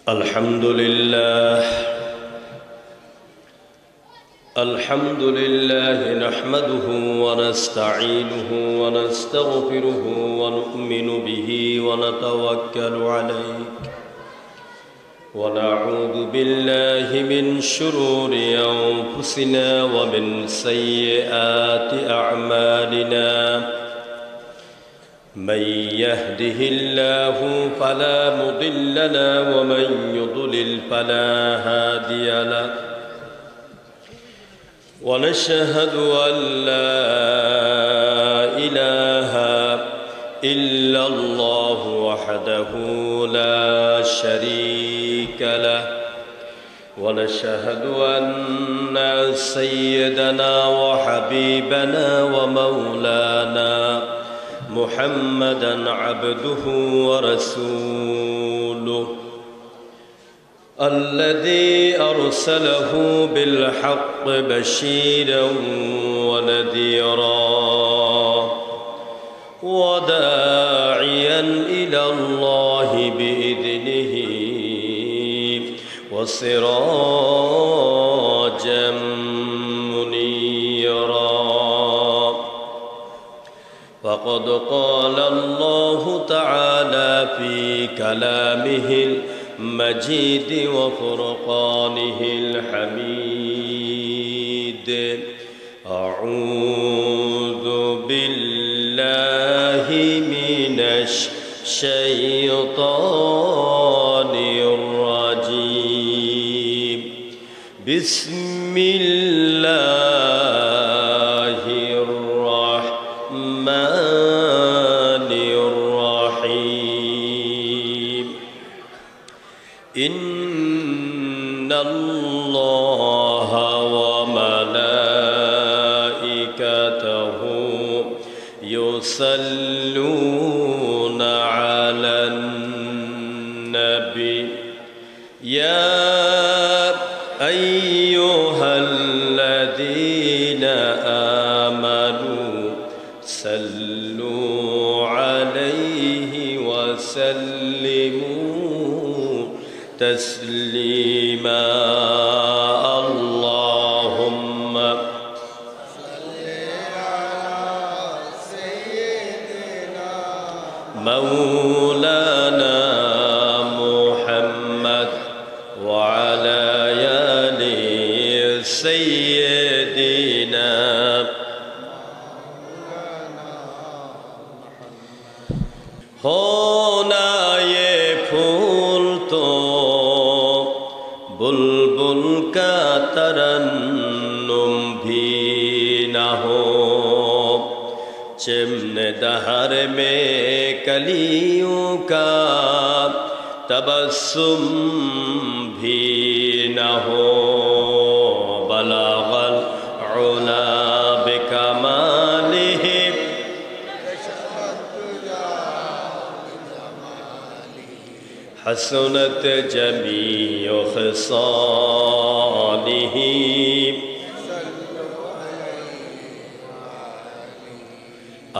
الحمد لله نحمده ونستعينه ونستغفره ونؤمن به ونتوكل عليه ونعوذ بالله من شرور أنفسنا ومن سيئات أعمالنا من يهده الله فلا مضل له ومن يضلل فلا هادي له ونشهد أن لا إله إلا الله وحده لا شريك له ونشهد أن سيدنا وحبيبنا ومولانا محمدًا عبده ورسوله الذي أرسله بالحق بشيرًا ونذيرًا وداعيًا إلى الله بإذنه وسراجًا منيرًا. فقد قال الله تعالى في كلامه المجيد وفرقانه الحميد أعوذ بالله من الشيطان الرجيم بسم الله الرحمن الرحيم إن الله وملائكته يصلون على النبي يا أيها الذين آمنوا صلوا عليه وسلموا تسليما اللهم صل على سيدنا مولانا محمد وعلى آل سيدنا होना ये फूल तो बुलबुल का तरन्नुम भी न हो चिमने दहर में कलियों का तबस्सुम भी न हो बलागल उला बिकमालिही हसनत जमीउ खसालिही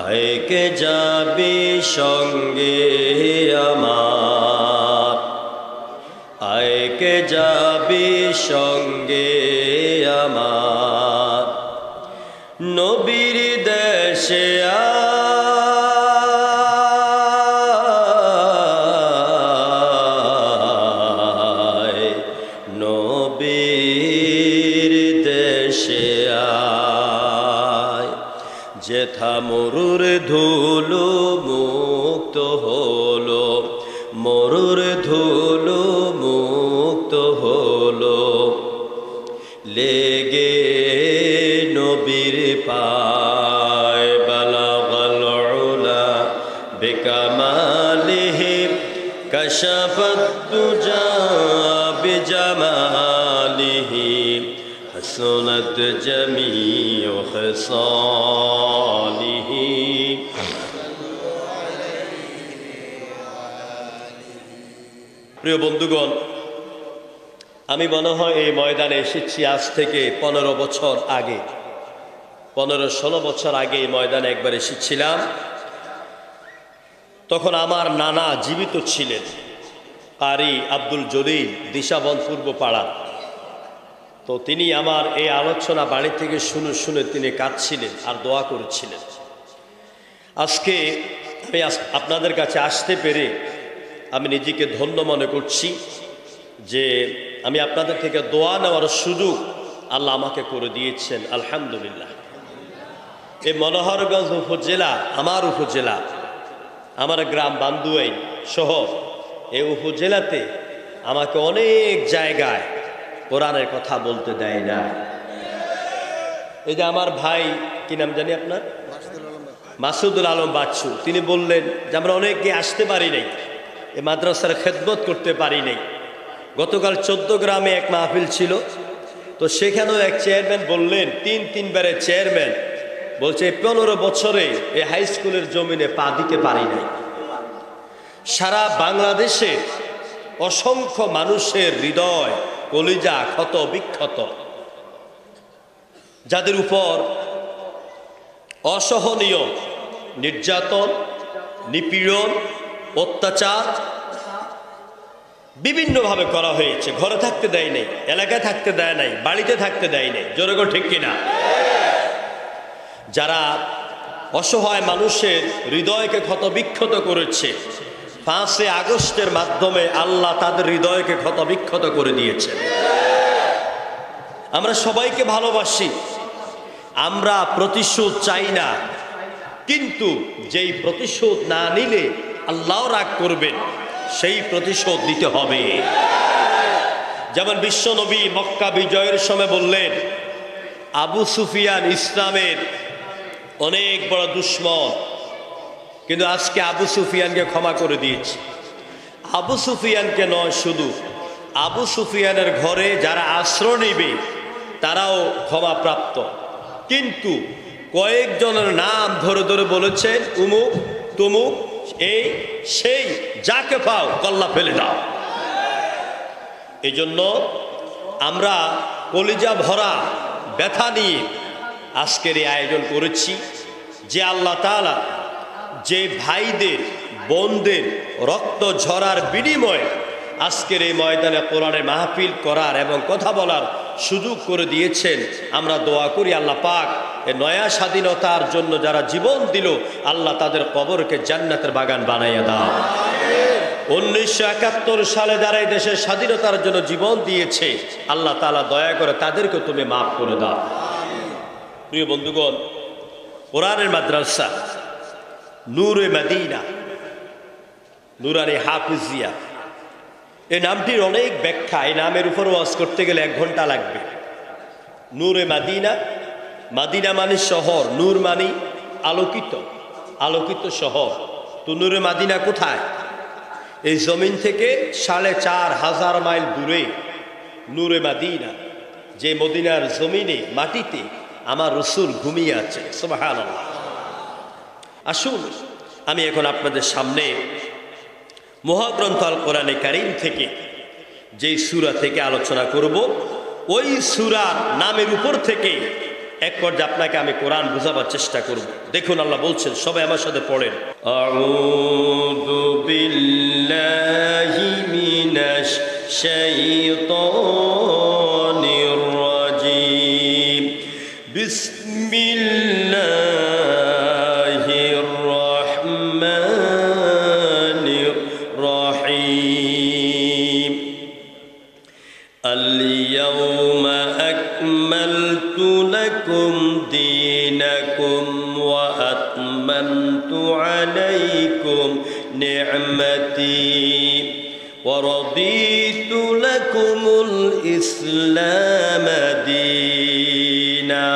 आए के जाबी संगे आमार आए के जाबी संगे आमार नबीर देशे যেথা মরুর ধুলো মুক্ত হলো মরুর ধুলো মুক্ত হলো লেগে নবীর পায় বালাগাল উলা বিকামালিহি কাশাফাত তুজা বিজামালিহি حسنت جميع خصاله প্রিয় বন্ধুগণ আমি মনে হয় এই ময়দানে এসেছি আজ থেকে 15 বছর আগে 15-16 বছর আগে এই ময়দানে একবার এসেছিলাম তখন আমার নানা জীবিত ছিলেন কারি আব্দুল জলিল দিশাবন পূর্ব পাড়া। তো তিনি আমার এই আলোচনা বাড়ি থেকে শুনে শুনে তিনি কাঁদছিলেন আর দোয়া করছিলেন। আজকে আমি আপনাদের কাছে আসতে পেরে আমি নিজেকে ধন্য মনে করছি যে আমি আপনাদের থেকে দোয়া নেওয়ার সুযোগ আল্লাহ আমাকে করে দিয়েছেন, আলহামদুলিল্লাহ। এই মনোহরগঞ্জ উপজেলা আমার উপজেলা, আমার গ্রাম বান্দুয়াইন শহর, এই উপজেলাতে আমাকে অনেক জায়গায় কোরআনের কথা বলতে দেয় না। এই যে আমার ভাই, কি নাম জানি আপনার, মাসুদুল আলম বাচ্চু, তিনি বললেন যে আমরা অনেকে আসতে পারি নাই, এই মাদ্রাসার খেদমত করতে পারি নাই। গতকাল 14 গ্রামে এক মাহফিল ছিল, তো সেখানেও এক চেয়ারম্যান বললেন, তিনবারের চেয়ারম্যান বলছে 15 বছরে এই হাই স্কুলের জমিনে পা দিতে পারি নাই। সারা বাংলাদেশে অসংখ্য মানুষের হৃদয় কলিজা ক্ষত বিক্ষত, যাদের উপর অসহনীয় নির্যাতন, নিপীড়ন, অত্যাচার বিভিন্নভাবে করা হয়েছে। ঘরে থাকতে দেয় নাই, এলাকায় থাকতে দেয় নাই, বাড়িতে থাকতে দেয় নাই। জোরে করে ঠিক কিনা? যারা অসহায় মানুষের হৃদয়কে ক্ষতবিক্ষত করেছে, 5 আগস্টের মাধ্যমে আল্লাহ তাদের হৃদয়কে ক্ষতবিক্ষত করে দিয়েছে। আমরা সবাইকে ভালোবাসি, আমরা প্রতিশোধ চাই না, কিন্তু যেই প্রতিশোধ না নিলে আল্লাহ রাগ করবেন, সেই প্রতিশোধ নিতে হবে। যেমন বিশ্বনবী মক্কা বিজয়ের সময় বললেন, আবু সুফিয়ান ইসলামের অনেক বড় দুশ্মন, কিন্তু আজকে আবু সুফিয়ানকে ক্ষমা করে দিয়েছি। আবু সুফিয়ানকে নয়, শুধু আবু সুফিয়ানের ঘরে যারা আশ্রয় নেবে তারাও ক্ষমাপ্রাপ্ত। কিন্তু কয়েকজনের নাম ধরে ধরে বলেছেন, উমুক তুমুক, এই সেই, যাকে পাও কল্লা ফেলে দাও। এই জন্য আমরা কলিজা ভরা ব্যথা নিয়ে আজকের এই আয়োজন করেছি, যে আল্লাহ তাআলা যে ভাইদের বোনদের রক্ত ঝরার বিনিময়ে আজকের এই ময়দানে কোরআনের মাহফিল করার এবং কথা বলার সুযোগ করে দিয়েছেন। আমরা দোয়া করি আল্লাহ পাক এই নয়া স্বাধীনতার জন্য যারা জীবন দিল, আল্লাহ তাদের কবরকে জান্নাতের বাগান বানাইয়া দাও। 1971 সালে যারা এই দেশের স্বাধীনতার জন্য জীবন দিয়েছে, আল্লাহ তাআলা দয়া করে তাদেরকে তুমি মাফ করে দাও। প্রিয় বন্ধুগণ, কোরআনের মাদ্রাসা নূরে মদিনা, নুরানি হাফিজিয়া, এই নামটির অনেক ব্যাখ্যা। এই নামের উপর ওয়াজ করতে গেলে 1 ঘন্টা লাগবে। নূরে মদিনা, মদিনা মানে শহর, নূর মানে আলোকিত, আলোকিত শহর। তো নূরে মদিনা কোথায়? এই জমিন থেকে 4500 মাইল দূরে নূরে মদিনা, যে মদিনার জমিনে মাটিতে আমার রসুল ঘুমিয়ে আছে। সুবহানাল্লাহ। আসুন আমি এখন আপনাদের সামনে মহাগ্রন্থ আল কোরআনে কারীম থেকে যেই সূরা থেকে আলোচনা করব, ওই সূরার নামের উপর থেকে এক পর্যায়ে আপনাকে আমি কোরআন বোঝাবার চেষ্টা করব। দেখুন আল্লাহ বলছেন, সবাই আমার সাথে পড়েন, আউযু বিল্লাহি মিনাশ শাইতানির রাজীম, বিসমিল্লাহির রাহমানির রহিম, আল-ইয়াওমা আকমালতু লাকুম দীনাকুম ওয়া আতমামতু আলাইকুম নি'মাতি ওয়া রাদিতু লাকুমুল ইসলাম দীনা।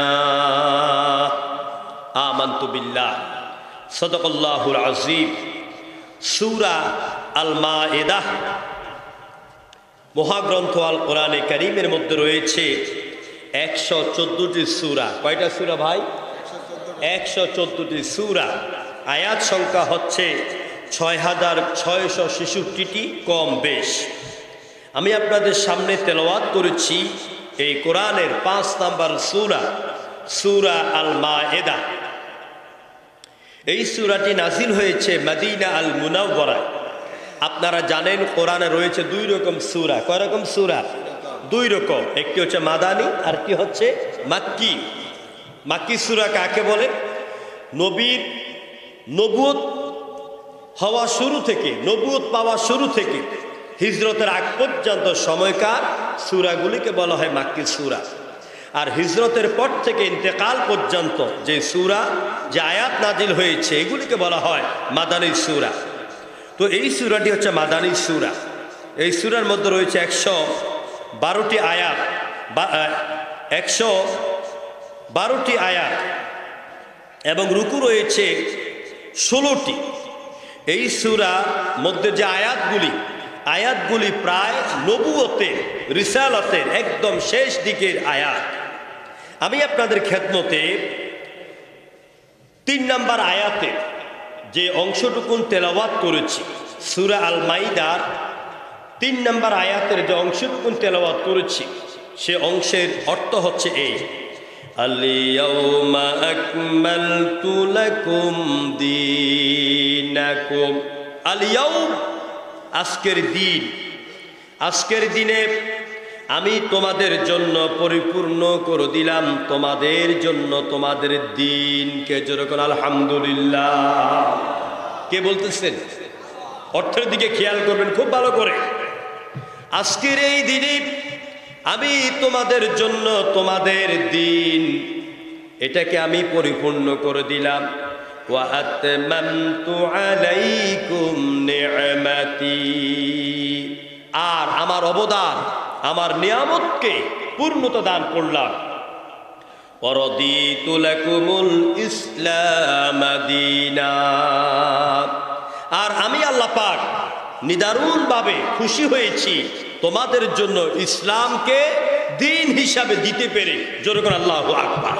আমানতু বিল্লাহ, সাদাকাল্লাহুল আযীম। সূরা আল মায়েদাহ মহাগ্রন্থ আল কোরআনে কারীমের মধ্যে রয়েছে 114টি সূরা। কয়টা সূরা ভাই? 114টি সূরা। আয়াত সংখ্যা হচ্ছে 6666টি, কম বেশ। আমি আপনাদের সামনে তেলাওয়াত করেছি এই কোরআনের 5 নম্বর সূরা, সূরা আল মায়েদাহ। এই সূরাটি নাজিল হয়েছে মদিনা আল মুনাওয়ারায়। আপনারা জানেন কোরআনে রয়েছে 2 রকম সূরা। কয় রকম সূরা? 2 রকম। একটি হচ্ছে মাদানী আর কি হচ্ছে মাক্কি। মাক্কি সূরা কাকে বলে? নবীর নবুয়ত হওয়া শুরু থেকে, নবুয়ত পাওয়া শুরু থেকে হিজরতের আগ পর্যন্ত সময়কার সূরাগুলিকে বলা হয় মাক্কি সূরা। আর হিজরতের পর থেকে ইন্তেকাল পর্যন্ত যে সূরা, যে আয়াত নাজিল হয়েছে, এগুলিকে বলা হয় মাদানী সূরা। তো এই সূরাটি হচ্ছে মাদানী সূরা। এই সূরার মধ্যে রয়েছে 112টি আয়াত, 112টি আয়াত এবং রুকু রয়েছে 16টি। এই সূরার মধ্যে যে আয়াতগুলি প্রায় নবুয়তের, রিসালাতের একদম শেষ দিকের আয়াত। আমি আপনাদের খেদমতে 3 নম্বর আয়াতে যে অংশটুকুন তেলাওয়াত করেছি, সূরা আল মাইদার 3 নম্বর আয়াতের যে অংশটুকুন তেলাওয়াত করেছি, সে অংশের অর্থ হচ্ছে এই: আল-ইয়াউমা আকমালতু লাকুম দীনাকুম। আল-ইয়াউম, আজকের দিনে আমি তোমাদের জন্য পরিপূর্ণ করে দিলাম তোমাদের জন্য তোমাদের দিনকে। যেরকম আলহামদুলিল্লাহ। কে বলতেছেন? অর্থের দিকে খেয়াল করবেন খুব ভালো করে। আজকের এই দিনে আমি তোমাদের জন্য তোমাদের দিন, এটাকে আমি পরিপূর্ণ করে দিলাম। ওয়া আতমামতু আলাইকুম নি'মাতি, আর আমার অবদান, আমার নিয়ামতকে পূর্ণতা দান করলাম। ওয়ারাদিতু লাকুমুল ইসলাম দীনা, আর আমি আল্লাহ পাক নিদারুণভাবে খুশি হয়েছি তোমাদের জন্য ইসলামকে দিন হিসাবে দিতে পেরে। জোরে করে আল্লাহু আকবার।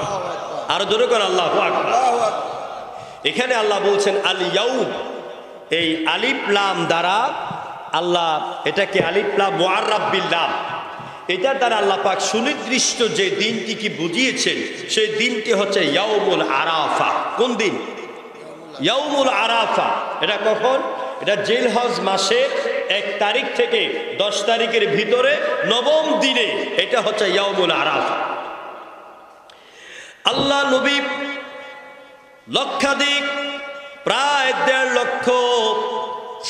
আর জোরে করে আল্লাহু আকবার। এখানে আল্লাহ বলছেন আল ইয়াউম, এই আলিফ লাম দ্বারা আল্লাহ, এটাকে আলিফ লাম মুআররাব বিল লাম, এটার দ্বারা আল্লাহ পাক সুনির্দিষ্ট যে দিনটি কি বুঝিয়েছেন, সেই দিনটি হচ্ছে ইয়াউমুল আরাফা। কোন দিন? ইয়াউমুল আরাফা। এটা কখন? এটা জিলহজ মাসের 1 তারিখ থেকে 10 তারিখের ভিতরে 9ম দিনে, এটা হচ্ছে ইয়াউমুল আরাফা। আল্লাহ নবী লক্ষাধিক, প্রায় 1.5 লক্ষ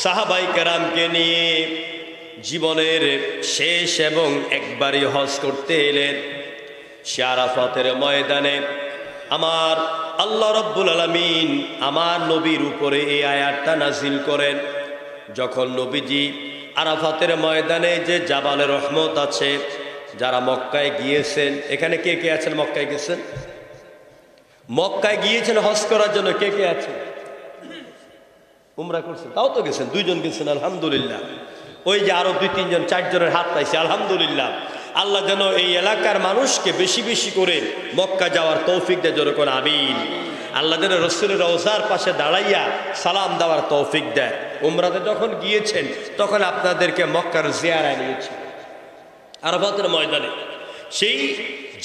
সাহাবাই কেরামকে নিয়ে জীবনের শেষ এবং একবারই হজ করতে এলেন। সে আরাফাতের ময়দানে আমার আল্লাহ রাব্বুল আলামিন আমার নবীর উপরে এই আয়াতটা নাজিল করেন। যখন নবীজি আরাফাতের ময়দানে যে জাবালে রহমত আছে, যারা মক্কায় গিয়েছেন, এখানে কে কে আছেন? মক্কায় গেছেন? মক্কায় গিয়েছেন হজ করার জন্য কে কে আছেন? উমরা করছেন? তাও তো গেছেন, 2 জন গেছেন, আলহামদুলিল্লাহ। ওই যে আরো 2-3 জন, 4 জনের হাত পাইছে, আলহামদুলিল্লাহ। আল্লাহ যেন এই এলাকার মানুষকে বেশি বেশি করে মক্কা যাওয়ার তৌফিক দেয়। জোরে করে আমিন। আল্লাহ যেন রাসূলের রওজার পাশে দাঁড়াইয়া সালাম দেওয়ার তৌফিক দেয়। উমরাতে যখন গিয়েছেন তখন আপনাদেরকে মক্কার জিয়ারায় নিয়েছেন। আরাফাতের ময়দানে সেই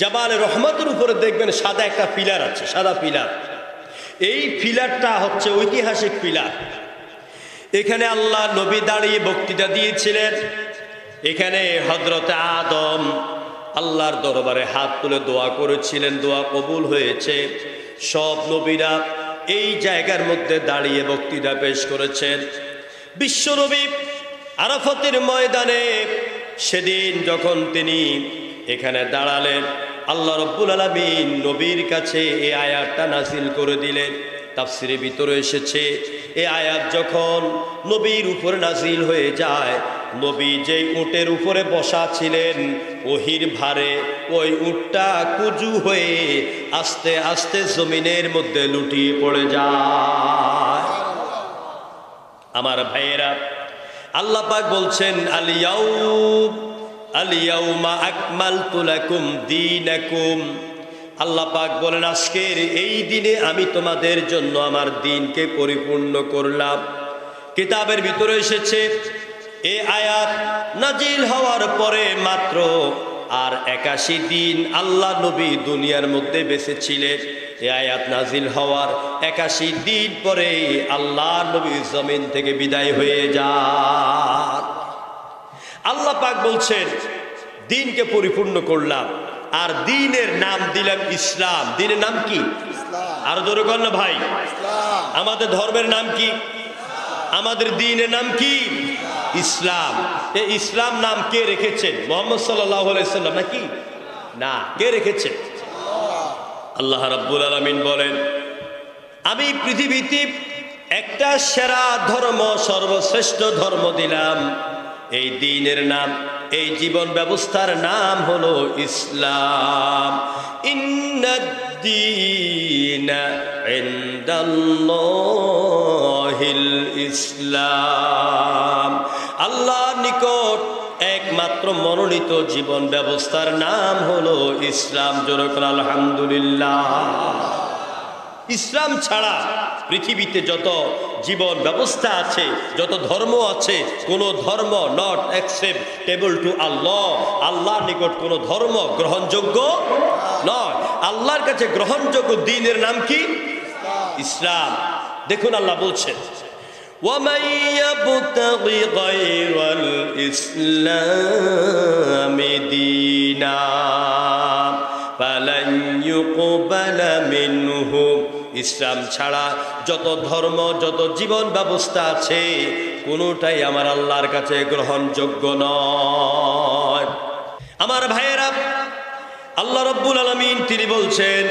জাবালে রহমতের উপরে দেখবেন সাদা একটা পিলার আছে, সাদা পিলার। এই পিলারটা হচ্ছে ঐতিহাসিক পিলার। এখানে আল্লাহ নবী দাঁড়িয়ে বক্তৃতা দিয়েছিলেন। এখানে হযরতে আদম আল্লাহর দরবারে হাত তুলে দোয়া করেছিলেন, দোয়া কবুল হয়েছে। সব নবীরা এই জায়গার মধ্যে দাঁড়িয়ে বক্তৃতা পেশ করেছেন। বিশ্বনবী আরাফাতের ময়দানে সেদিন যখন তিনি এখানে দাঁড়ালেন, আল্লাহ রাব্বুল আলামিন নবীর কাছে এই আয়াতটা নাজিল করে দিলেন। তাফসিরের ভিতরে এসেছে, এই আয়াত যখন নবীর উপরে নাজিল হয়ে যায়, নবী যেই উটের উপরে বসা ছিলেন, ওহির ভারে ওই উটটা কুজু হয়ে আস্তে আস্তে জমিনের মধ্যে লুটিয়ে পড়ে যায়। আমার ভাইয়েরা, আল্লাহ পাক বলছেন আল-ইয়াউমা আকমালতু লাকুম দীনাকুম। আল্লাহ পাক বলেন আজকের এই দিনে আমি তোমাদের জন্য আমার দিনকে পরিপূর্ণ করলাম। কিতাবের ভিতরে এসেছে এই আয়াত নাজিল হওয়ার পরে মাত্র আর 81 দিন আল্লাহ নবী দুনিয়ার মধ্যে বেঁচে ছিলেন। এই আয়াত নাজিল হওয়ার 81 দিন পরে আল্লাহ নবী জমিন থেকে বিদায় হয়ে যান। আল্লাহ পাক বলছেন দিনকে পরিপূর্ণ করলাম আর দিনের নাম দিলাম ইসলাম। দিনের নাম কি? আর জোরে বল না ভাই। আমাদের ধর্মের নাম কি? আমাদের দ্বীনের নাম কি? ইসলাম। এই ইসলাম নাম কে রেখেছেন? মুহাম্মদ সাল্লাল্লাহু আলাইহি সাল্লাম নাকি? না, কে রেখেছেন? আল্লাহ রাব্বুল আলামিন বলেন আমি পৃথিবীতে একটা সেরা ধর্ম, সর্বশ্রেষ্ঠ ধর্ম দিলাম। এই দ্বীনের নাম, এই জীবন ব্যবস্থার নাম হলো ইসলাম। ইন্নাদ-দীনা ইনদাল্লাহিল ইসলাম। আল্লাহর নিকট একমাত্র মনোনীত জীবন ব্যবস্থার নাম হলো ইসলাম। জোরে বলেন আলহামদুলিল্লাহ। ইসলাম ছাড়া পৃথিবীতে যত জীবন ব্যবস্থা আছে, যত ধর্ম আছে, কোনো ধর্ম নট অ্যাকসেপ্টেবল টু আল্লাহ। আল্লাহর নিকট কোনো ধর্ম গ্রহণযোগ্য নয়। আল্লাহর কাছে গ্রহণযোগ্য দ্বীনের নাম কি? ইসলাম। দেখুন আল্লাহ বলছেন وَمَن يَبْتَغِ غَيْرَ الْإِسْلَامِ دِينًا فَلَن يُقْبَلَ مِنْهُ। ইসলাম ছাড়া যত ধর্ম, যত জীবন ব্যবস্থা আছে, কোনোটাই আমার আল্লাহর কাছে গ্রহণযোগ্য নয়। আমার ভাইয়েরা, আল্লাহ রাব্বুল আলামিন তিনি বলছেন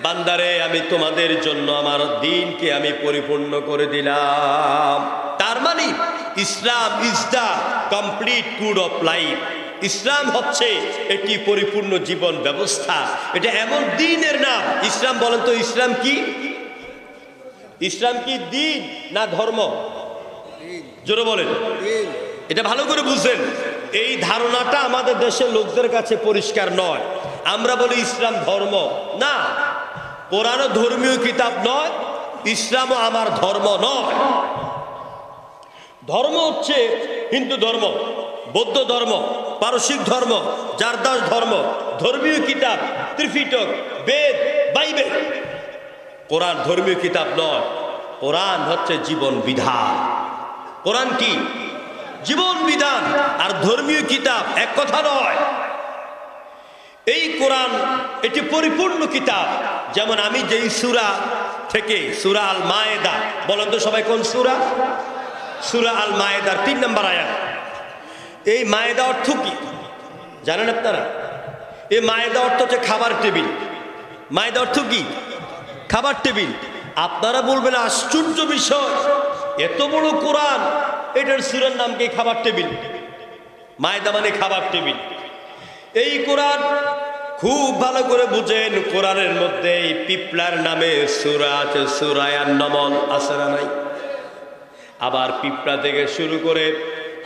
বান্দারে আমি তোমাদের জন্য আমার দ্বীনকে আমি পরিপূর্ণ করে দিলাম। তার মানে Islam is the complete code of life. ইসলাম হচ্ছে একটি পরিপূর্ণ জীবন ব্যবস্থা। এটা এমন দ্বীনের নাম। ইসলাম বলেন তো, ইসলাম কি? ইসলাম কি দ্বীন না ধর্ম? জোরে বলেন। এটা ভালো করে বুঝেন। এই ধারণাটা আমাদের দেশের লোকদের কাছে পরিষ্কার নয়। আমরা বলি ইসলাম ধর্ম। না, কোরআনও ধর্মীয় কিতাব নয়, ইসলামও আমার ধর্ম নয়। ধর্ম হচ্ছে হিন্দু ধর্ম, বৌদ্ধ ধর্ম, পারসিক ধর্ম, জারদাস ধর্ম, ধর্মীয় কিতাব ত্রিপিটক, বেদ, বাইবেল। কোরআন ধর্মীয় কিতাব নয়, কোরআন হচ্ছে জীবন বিধান। কোরআন কি? জীবন বিধান। আর ধর্মীয় কিতাব এক কথা নয়। এই কোরআন এটি পরিপূর্ণ কিতাব। যেমন আমি যেই সূরা থেকে, সূরা আল মায়েদা, বলেন তো সবাই কোন সূরা? সূরা আল মায়েদার 3 নম্বর আয়াত। এই মায়েদা অর্থ কি জানেন আপনারা? এই মায়েদা অর্থ হচ্ছে খাবার টেবিল। মায়েদা অর্থ কি? খাবার টেবিল। আপনারা বলবেন আশ্চর্য বিষয়, এত বড় কোরআন, এটার সূরার নাম কি খাবার টেবিল? মায়েদা মানে খাবার টেবিল। এই কোরআন খুব ভালো করে বুঝেন। কোরআনের মধ্যে এই পিপলার নামে সূরা আছে, সূরা আন-নামল আছে না নাই? আবার পিপলা থেকে শুরু করে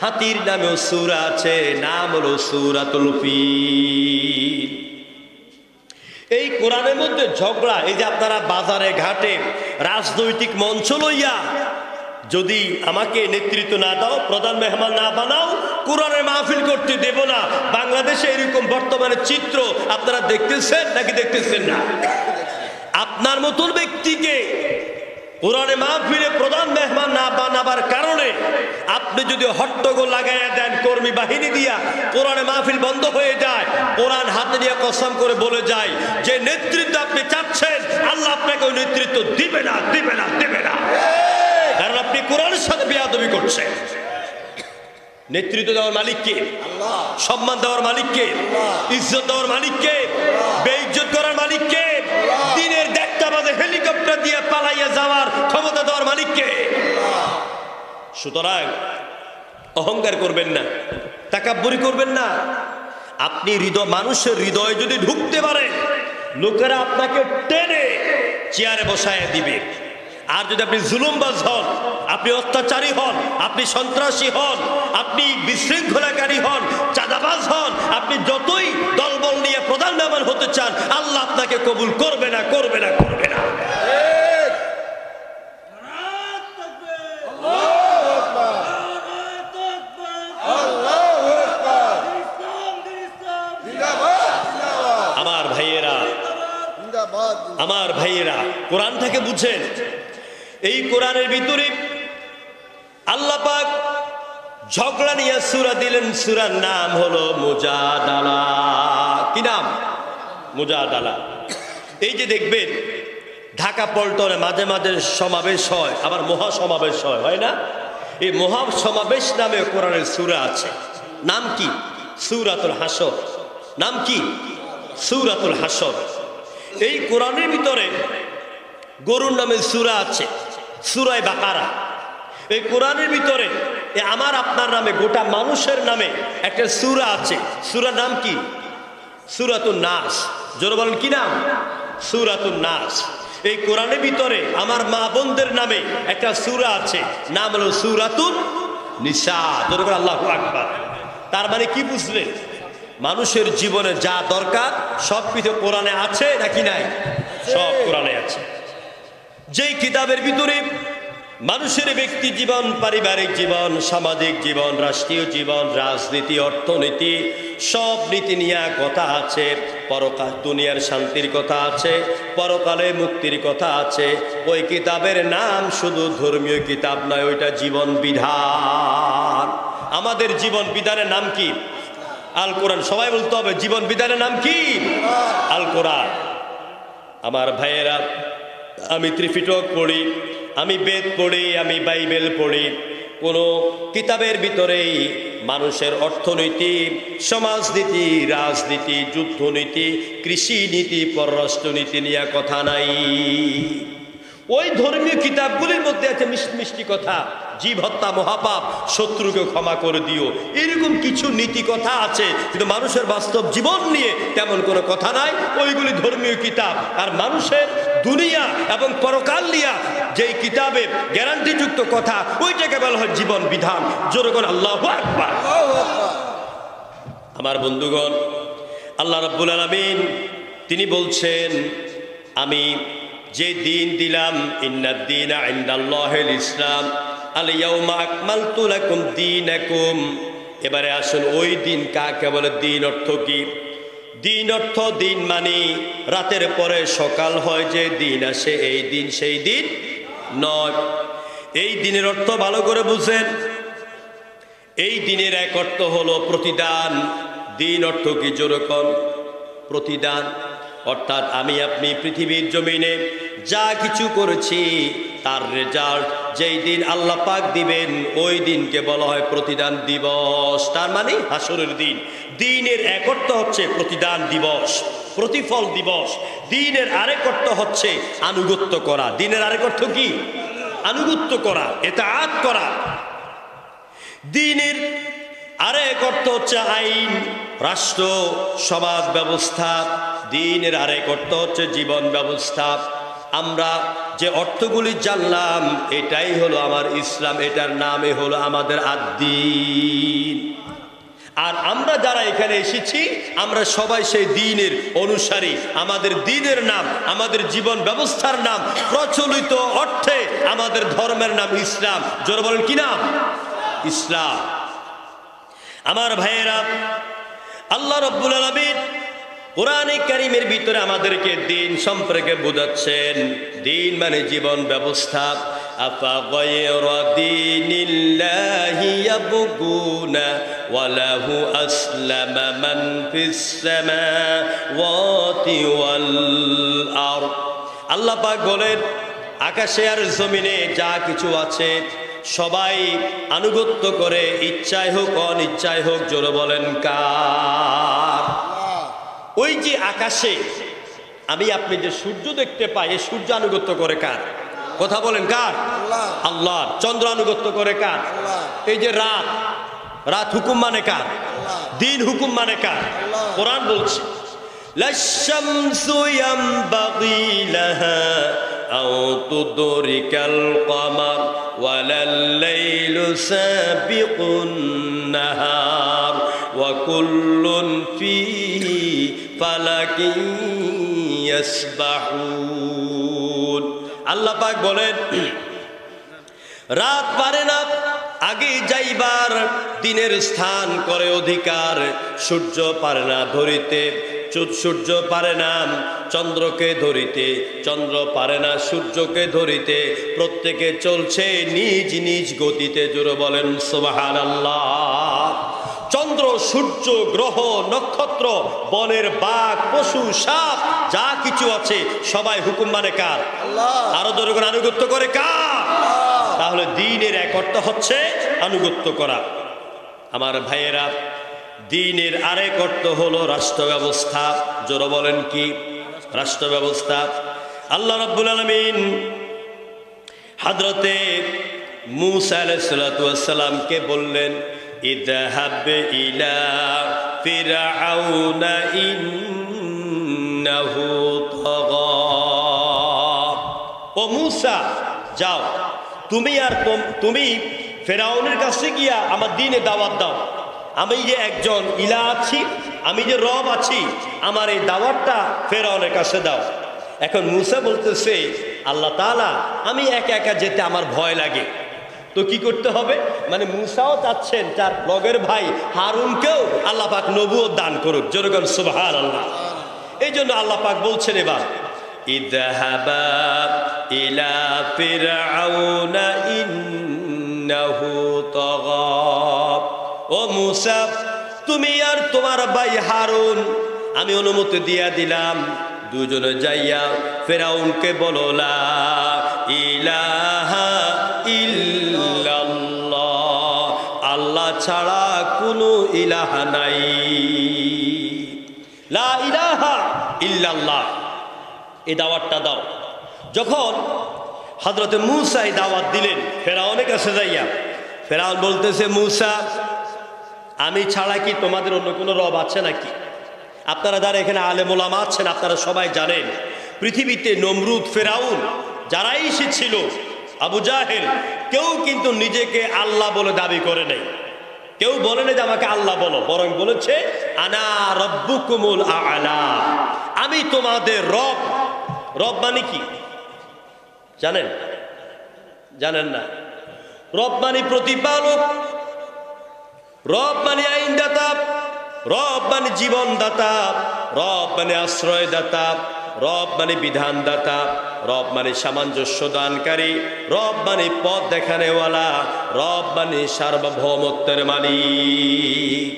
হাতির নামেও সূরা আছে, নাম হলো সূরাতুল ফিল। এই কোরআনের মধ্যে ঝগড়া। এই যে আপনারা বাজারে ঘাটে রাজনৈতিক মঞ্চ লইয়া যদি আমাকে নেতৃত্ব না দাও, প্রধান মেহমান না বানাও, কোরআনের মাহফিল করতে দেব না। বাংলাদেশে এরকম বর্তমানে চিত্র আপনারা দেখতেছেন নাকি দেখতেছেন না? আপনার মতন ব্যক্তিকে কোরআনের মাহফিলে প্রধান মেহমান না বানাবার কারণে আপনি যদি হট্টগোল লাগাইয়া দেন কর্মী বাহিনী দিয়া, কোরআনের মাহফিল বন্ধ হয়ে যায়। কোরআন হাতে নিয়ে কসম করে বলে যায় যে নেতৃত্ব আপনি চাচ্ছেন, আল্লাহ আপনাকে ওই নেতৃত্ব দিবে না, দিবে না, দিবে না। কারণ আপনি কোরআনের সাথে বেয়াদবি করছেন। নেতৃত্ব দেওয়ার মালিক কে? আল্লাহ। সম্মান দেওয়ার মালিক কে? আল্লাহ। ইজ্জত দেওয়ার মালিক কে? আল্লাহ। বেইজ্জত করার মালিক কে? আল্লাহ। দিনের দেখতে বাজে হেলিকপ্টার দিয়ে পালাইয়া যাওয়ার ক্ষমতা দেওয়ার মালিক কে? আল্লাহ। সুতরাং অহংকার করবেন না, তাকাব্বুরি করবেন না। আপনি মানুষের হৃদয়ে যদি ঢুকতে পারেন, লোকেরা আপনাকে টেনে চেয়ারে বসায় দিবে। আর যদি আপনি জুলুমবাজ হন, আপনি অত্যাচারী হন, আপনি সন্ত্রাসী হন, আপনি বিশৃঙ্খলাকারী হন, চাঁদাবাজ হন, আপনি যতই দলবল নিয়ে প্রধান মেহমান হতে চান, আল্লাহ আপনাকে কবুল করবে না, করবে না, করবে না। আমার ভাইয়েরা, কোরআনটাকে বুঝেন। এই কোরআনের ভিতরে আল্লাহ পাক ঝগড়া নিয়ে সূরা দিলেন। সূরার নাম হলো মুজাদালা। কি নাম? মুজাদালা। এই যে দেখবেন ঢাকা পল্টনে মাঝে মাঝে সমাবেশ হয়, আবার মহাসমাবেশ হয় না? এই মহাসমাবেশ নামে কোরআনের সূরা আছে। নাম কি? সূরাতুল হাসর। নাম কি? সূরাতুল হাসর। এই কোরআনের ভিতরে গরুর নামে সূরা আছে, সূরা বাকারা। এই কোরআনের ভিতরে আমার আপনার নামে, গোটা মানুষের নামে একটা সূরা আছে। সূরার নাম কি? সূরাতুন নাস। জোরে বলেন কি নাম? সূরাতুন নাস। এই কোরআনের ভিতরে আমার মা বোনদের নামে একটা সূরা আছে, নাম হলো সূরাতুন নিসা। জোরে বলেন আল্লাহু আকবার। তার মানে কি বুঝলেন? মানুষের জীবনে যা দরকার সব কিছু কোরআনে আছে নাকি নাই? সব কোরআনে আছে। যেই কিতাবের ভিতরে মানুষের ব্যক্তি জীবন, পারিবারিক জীবন, সামাজিক জীবন, রাষ্ট্রীয় জীবন, রাজনীতি, অর্থনীতি, সব নীতি নিয়ে কথা আছে। পরকাল দুনিয়ার শান্তির কথা আছে, পরকালে মুক্তির কথা আছে। ওই কিতাবের নাম শুধু ধর্মীয় কিতাব নয়, ওইটা জীবন বিধান। আমাদের জীবন বিধানের নাম কি? আল কোরআন। সবাই বলতে হবে জীবন বিধানের নাম কি? আল কোরআন। আমার ভাইয়েরা, আমি ত্রিপিটক পড়ি, আমি বেদ পড়ি, আমি বাইবেল পড়ি। কোনো কিতাবের ভিতরেই মানুষের অর্থনীতি, সমাজনীতি, রাজনীতি, যুদ্ধনীতি, কৃষি নীতি, পররাষ্ট্রনীতি নিয়ে কথা নাই। ওই ধর্মীয় কিতাবগুলির মধ্যে আছে মিষ্টি মিষ্টি কথা, জীব হত্যা মহাপাপ, শত্রুকে ক্ষমা করে দিও, এরকম কিছু নীতি কথা আছে। কিন্তু মানুষের বাস্তব জীবন নিয়ে তেমন কোনো কথা নাই। ওইগুলি ধর্মীয় কিতাব। আর মানুষের দুনিয়া এবং পরকাল নিয়া যেই কিতাবে গ্যারান্টিযুক্ত কথা, ওইটাকে বলা হয় জীবন বিধান। জোরে করে আল্লাহু আকবার। আমার বন্ধুগণ, আল্লাহ রাব্বুল আলামিন তিনি বলছেন, আমি যে দিন দিলাম, ইন্নাদ-দীনা ইনদাল্লাহিল ইসলাম, আল ইয়াউমা আকমালতু লাকুম দীনাকুম। এবারে আসুন, ওই দিন কাকে বলে? দিন অর্থ কি? দিন অর্থ, দিন মানে রাতের পরে সকাল হয় যে দিন আসে, এই দিন সেই দিন নয়। এই দিনের অর্থ ভালো করে বুঝেন। এই দিনের এক অর্থ হলো প্রতিদান। দিন অর্থ কি? যেরকম প্রতিদান, অর্থাৎ আমি আপনি পৃথিবীর জমিনে যা কিছু করেছি তার রেজাল্ট যেই দিন আল্লাহ পাক দিবেন, ওই দিনকে বলা হয় প্রতিদান দিবস। তার মানে হাসরের দিন। দিনের এক অর্থ হচ্ছে প্রতিদান দিবস, প্রতিফল দিবস। দিনের আরেক অর্থ হচ্ছে আনুগত্য করা। দিনের আরেক অর্থ কি? আনুগত্য করা, ইতাআত করা। দিনের আরেক অর্থ হচ্ছে আইন, রাষ্ট্র, সমাজ ব্যবস্থা। দিনের আরেক অর্থ হচ্ছে জীবন ব্যবস্থা। আমরা যে অর্থগুলি জানলাম, এটাই হলো আমার ইসলাম, এটার নামে হলো আমাদের আদ-দ্বীন। আর আমরা যারা এখানে এসেছি, আমরা সবাই সেই দ্বীনের অনুসারী। আমাদের দ্বীনের নাম, আমাদের জীবন ব্যবস্থার নাম, প্রচলিত অর্থে আমাদের ধর্মের নাম ইসলাম। জোরে বলেন কি নাম? ইসলাম। আমার ভাইয়েরা, আল্লাহ রাব্বুল আলামিন কোরআনে কারীমের ভিতরে আমাদেরকে দ্বীন সম্পর্কে বোঝাচ্ছেন। দ্বীন মানে জীবন ব্যবস্থা। আফা গায়রা দীনিল্লাহি ইয়াবগুনা ওয়া লাহু আসলামা মান ফিস সামাওয়াতি ওয়াল আরদ। আল্লাহ পাক বলেন, আকাশে আর জমিনে যা কিছু আছে সবাই আনুগত্য করে, ইচ্ছায় হোক অনিচ্ছায় হোক। জোরে বলেন কার? ওই যে আকাশে আমি আপনি যে সূর্য দেখতে পাই, এই সূর্য আনুগত্য করে কার? কথা বলেন কার? আল্লাহ। চন্দ্র আনুগত্য করে কার? এই যে রাত, রাত হুকুম মানে কার? দিন হুকুম মানে কার? কোরআন বলছে, লাশ-শামসু ইয়ামবাগি লাহা আও তুদরিকাল কমার ওয়ালাল লাইলু সাবিকুন নাহার ওয়া কুল্লুন ফীহি ফালাকিন ইয়াসবাহুন। আল্লাহ পাক বলেন, রাত পারে না আগে যাইবার, দিনের স্থান করে অধিকার। সূর্য পারে না ধরিতে সূর্য পারে না চন্দ্রকে ধরিতে, চন্দ্র পারে না সূর্যকে ধরিতে, প্রত্যেকে চলছে নিজ নিজ গতিতে। জোরে বলেন সুবহানাল্লাহ। চন্দ্র, সূর্য, গ্রহ, নক্ষত্র, বনের বাঘ, পশু, সাপ যা কিছু আছে সবাই হুকুম মানে কার? আল্লাহ। আরো জোরে করে আনুগত্য করে কার? তাহলে দ্বীনের এক অর্থ হচ্ছে আনুগত্য করা। আমার ভাইয়েরা, দ্বীনের আরেক অর্থ হলো রাষ্ট্র ব্যবস্থা। জোরে বলেন কি? রাষ্ট্র ব্যবস্থা। আল্লাহ রাব্বুল আলামিন হযরতে মূসা আলাইহিস সালাতু ওয়াস সালামকে বললেন, ইযহাব ইলা ফিরআউনা ইন্নাহু তাগা। ও মূসা, যাও তুমি ফেরাউনের কাছে গিয়া আমার দ্বীনে দাওয়াত দাও। আমি যে একজন ইলা আছি, আমি যে রব আছি, আমার এই দাওয়াতটা ফেরাউনের কাছে দাও। এখন মূসা বলতেছে, আল্লাহ তাআলা, আমি একা একা যেতে আমার ভয় লাগে, তো কি করতে হবে? মানে মূসাও চাচ্ছেন তার লগের ভাই হারুনকেও আল্লাহ পাক নবুয়ত দান করুক। যেরকম সুবহানাল্লাহ। এই জন্য আল্লাহ পাক বলছেন এবার, ইযহাবা ইলা ফিরআউনা ইন্নাহু তাগা। ও মূসা, তুমি আর তোমার ভাই হারুন, আমি অনুমতি দিয়া দিলাম, দুজনে যাইয়া ফেরাউনকে বলো, লা ইলাহা ইল্লাল্লাহ, আল্লাহ ছাড়া কোনো ইলাহা নাই। লা ইলাহা ইল্লাল্লাহ, এই দাওয়াতটা দাও। যখন হযরতে মূসা এই দাওয়াত দিলেন ফেরাউনের কাছে যাইয়া, ফেরাউন বলতেছে, মূসা, আমি ছাড়া কি তোমাদের অন্য কোনো রব আছে নাকি? আপনারা যারা এখানে আলেম ওলামা আছেন, আপনারা সবাই জানেন পৃথিবীতে নমরুদ, ফেরাউন যারাই এসেছিল, আবু জাহেল, কেউ কিন্তু নিজেকে আল্লাহ বলে দাবি করে নাই। কেউ বলে নাই যে আমাকে আল্লাহ বলো, বরং বলেছে আনা রব্বুকুমুল আ'লা, আমি তোমাদের রব। রব মানে কি জানেন? জানেন না? রব মানে প্রতিপালক, রব মানে আইনদাতা, রব মানে জীবনদাতা, রব মানে আশ্রয়দাতা, রব মানে বিধানদাতা, রব মানে সামঞ্জস্য দানকারী, রব মানে পথ দেখানেওয়ালা, রব মানে সার্বভৌমত্বের মালিক।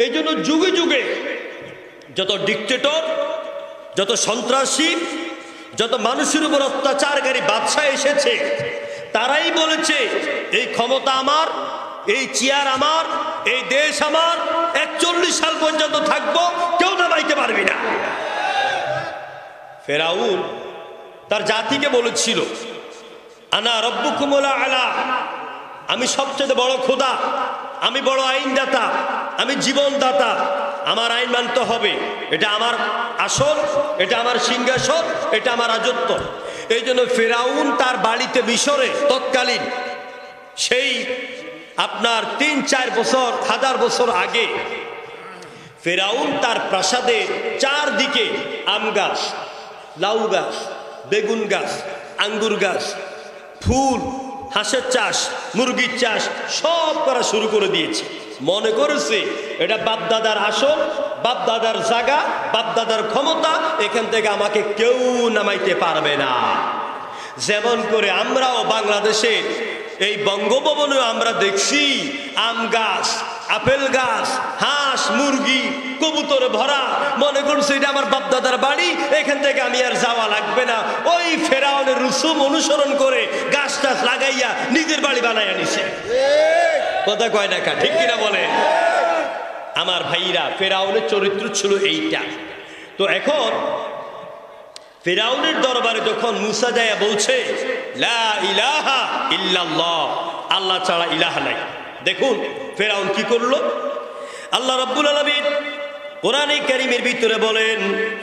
এই জন্য যুগে যুগে যত ডিক্টেটর, যত সন্ত্রাসী, যত মানুষের উপর অত্যাচারকারী বাদশা এসেছে, তারাই বলেছে এই ক্ষমতা আমার, এই চেয়ার আমার, এই দেশ আমার, 41 সাল পর্যন্ত থাকবো, কেউ নামাইতে পারবি না। ফেরাউন তার জাতিকে বলেছিল, আনা রব্বুকুমুল আ'লা, আমি সবচেয়ে বড় খোদা, আমি বড় আইনদাতা, আমি জীবনদাতা, আমার আইন মানতে হবে, এটা আমার আসন, এটা আমার সিংহাসন, এটা আমার রাজত্ব। এই জন্য ফেরাউন তার বাড়িতে মিশরে তৎকালীন সেই আপনার 3-4 বছর, 1000 বছর আগে, ফেরাউন তার প্রাসাদে চারদিকে আম গাছ, লাউ গাছ, বেগুন গাছ, আঙ্গুর গাছ, ফুল, হাঁসের চাষ, মুরগির চাষ সব করা শুরু করে দিয়েছে। মনে করেছে এটা বাপদাদার আসল, বাপদাদার জায়গা, বাপদাদার ক্ষমতা, এখান থেকে আমাকে কেউ নামাইতে পারবে না। যেমন করে আমরাও বাংলাদেশের এই বঙ্গভবনেও আমরা দেখছি আম গাছ, আপেল গাছ, হাঁস, মুরগি, কবুতরে ভরা। মনে করছে এটা আমার বাপদাদার বাড়ি, এখান থেকে আমি আর যাওয়া লাগবে না। ওই ফেরাউনের রুসুম অনুসরণ করে গাছ টাছ লাগাইয়া নিজের বাড়ি বানাইয়া নিছে। কথা কয় না কা, ঠিক কিনা বলে? আমার ভাইরা, ফেরাউনের চরিত্র ছিল এইটা। তো এখন ফেরাউনের দরবারে যখন মূসা যায়া বলছে লা ইলাহা ইল্লাল্লাহ, আল্লাহ ছাড়া ইলাহা নাই, দেখুন ফেরাউন কি করলো। আল্লাহ রাব্বুল আলামিন কোরআনে কারীমের ভিতরে বলেন,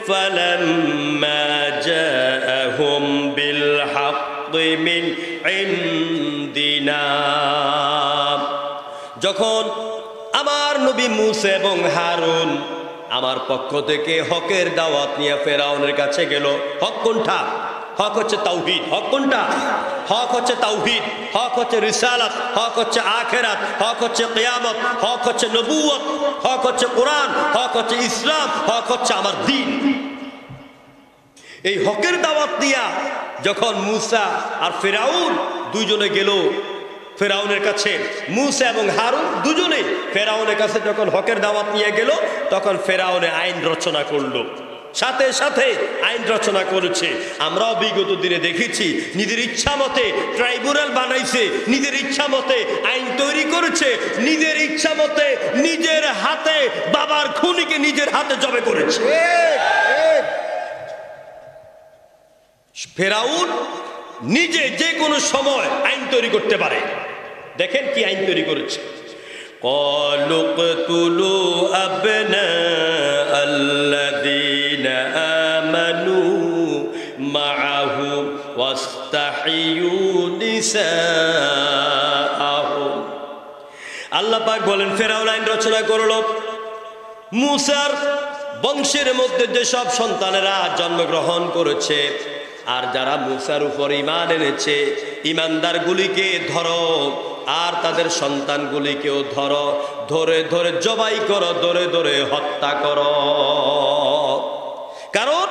ফালাম্মা জাআহুম বিল হাক্কি মিন ইনদিনা, যখন আমার নবী মূসা এবং হারুন আমার পক্ষ থেকে হকের দাওয়াত নিয়ে ফেরাউনের কাছে গেল। হক কোনটা? হক হচ্ছে তাওহীদ। হক কোনটা? হক হচ্ছে তাওহীদ, হক হচ্ছে রিসালাত, হক হচ্ছে আখিরাত, হক হচ্ছে কিয়ামত, হক হচ্ছে নবুয়ত, হক হচ্ছে কোরআন, হক হচ্ছে ইসলাম, হক হচ্ছে আমার দ্বীন। এই হকের দাওয়াত দিয়া যখন মূসা আর ফেরাউন দুইজনে গেল ফেরাউনের কাছে, মূসা এবং হারুন দুজনে ফেরাউনের কাছে যখন হকের দাওয়াত নিয়ে গেল, তখন ফেরাউনে আইন রচনা করলো, সাথে সাথে আইন রচনা করেছে। আমরাও বিগত দিনে দেখেছি, নিজের ইচ্ছা মতে ট্রাইব্যুনাল বানাইছে, নিজের ইচ্ছা মতে আইন তৈরি করেছে, নিজের ইচ্ছা মতে নিজের হাতে বাবার খুনিকে নিজের হাতে জবে করেছে। ফেরাউন নিজে যে কোনো সময় আইন তৈরি করতে পারে। দেখেন কি আইন তৈরি করেছে। قالوا اقتلوا أبناء الذين آمنوا معه واستحيوا نساءهم। আল্লাহ পাক বলেন, ফেরাউন আইন রচনা করলো, মূসার বংশের মধ্যে যেসব সন্তানেরা জন্মগ্রহণ করেছে আর যারা মূসার উপর ঈমান এনেছে, ঈমানদারগুলিকে ধরো আর তাদের সন্তানগুলিকেও ধরো, ধরে ধরে জবাই করো, ধরে ধরে হত্যা করো। কারণ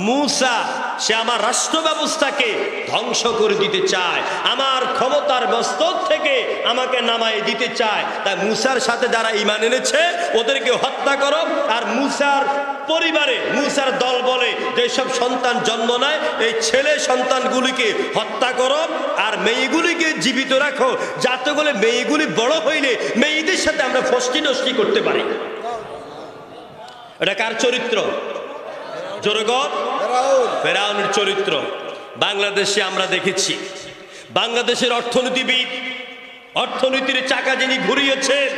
মূসা সে আমার রাষ্ট্র ব্যবস্থাকে ধ্বংস করে দিতে চায়, আমার ক্ষমতার মস্তক থেকে আমাকে নামাই দিতে চায়। তাই মূসার সাথে যারা ঈমান এনেছে ওদেরকে হত্যা করো, আর মূসার পরিবারে মূসার দল বলে যেসব সন্তান জন্ম নেয় এই ছেলে সন্তানগুলিকে হত্যা করো, আর মেয়েগুলিকে জীবিত রাখো, যাতে করে মেয়েগুলি বড় হইলে মেয়েদের সাথে আমরা ফষ্টি নষ্টি করতে পারি। এটা কার চরিত্র? জোরগর ফেরাউনের চরিত্র। বাংলাদেশে আমরা দেখেছি, বাংলাদেশের অর্থনীতিবিদ, অর্থনীতির চাকা যিনি ঘুরিয়েছেন,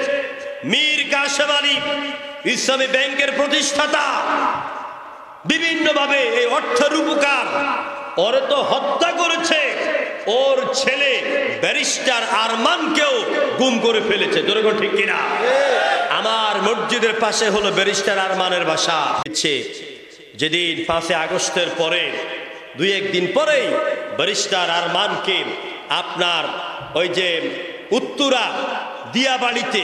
মীর কাসেম আলী, ইসলামী ব্যাংকের প্রতিষ্ঠাতা, বিভিন্নভাবে এই অর্থের উপকার, ওরে তো হত্যা করেছে, ওর ছেলে ব্যারিস্টার আরমানকেও গুম করে ফেলেছে। জোরগর ঠিক কিনা? আমার মসজিদের পাশে হলো ব্যারিস্টার আরমানের বাসা। যেদিন 5 আগস্টের পরে 2-1 দিন পরেই ব্যারিস্টার আরমানকে আপনার ওই যে উত্তরা দিয়াবাড়িতে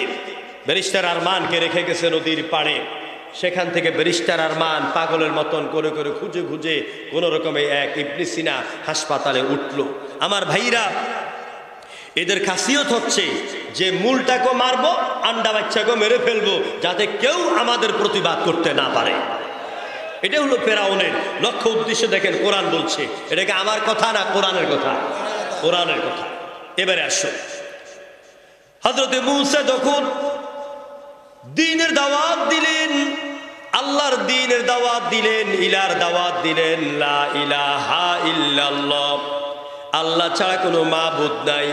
ব্যারিস্টার আরমানকে রেখে গেছে নদীর পাড়ে। সেখান থেকে ব্যারিস্টার আরমান পাগলের মতন করে করে খুঁজে খুঁজে কোনো রকমে এক ইবনে সিনা হাসপাতালে উঠল। আমার ভাইরা, এদের খাসিয়ত হচ্ছে যে মূলটাকে মারবো, আন্ডা বাচ্চাকে মেরে ফেলবো, যাতে কেউ আমাদের প্রতিবাদ করতে না পারে। এটা হলো ফেরাউনের লক্ষ্য উদ্দেশ্য। দেখেন কোরআন বলছে, এটাকে আমার কথা না, কোরআনের কথা, কোরআনের কথা। এবারে আসো, হযরত মূসা যখন দ্বীনের দাওয়াত দিলেন, আল্লাহর দ্বীনের দাওয়াত দিলেন, ইলার দাওয়াত দিলেন, লা ইলাহা ইল্লাল্লাহ, আল্লাহ ছাড়া কোনো মাবুদ নাই,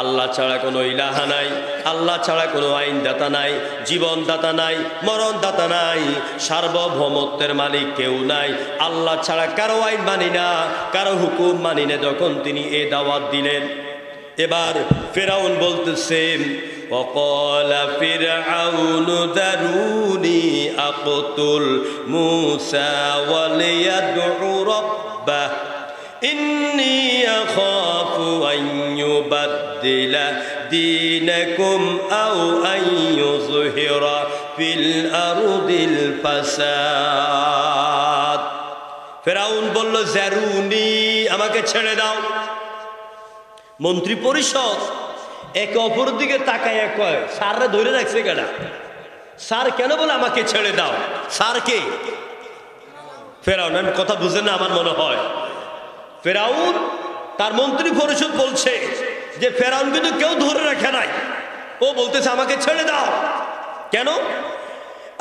আল্লাহ ছাড়া কোনো ইলাহা নাই, আল্লাহ ছাড়া কোনো আইনদাতা নাই, জীবনদাতা নাই, মরণদাতা নাই, সার্বভৌমত্বের মালিক কেউ নাই, আল্লাহ ছাড়া কারো আইন মানি না, কারো হুকুম মানি না। যখন তিনি এ দাওয়াত দিলেন, এবার ফেরাউন বলতেছেন, وقال فرعون ذروني أقتل موسى وليدع ربه إني أخاف أن يبدل دينكم أو أن يظهر في الأرض الفساد। ফেরাউন বলল, জারুনি, আমাকে ছেড়ে দাও। মন্ত্রী পরিষদ একে অপরের দিকে তাকাইয়া কয়, স্যাররা ধরে রাখছে কেডা? স্যার কেন বলে আমাকে ছেড়ে দাও? স্যার কে? ফেরাউন। কথা বুঝেন না আমার মনে হয়। ফেরাউন তার মন্ত্রী পরিষদ বলছে যে ফেরাউন কিন্তু কেউ ধরে রাখে নাই, ও বলতেছে আমাকে ছেড়ে দাও। কেন?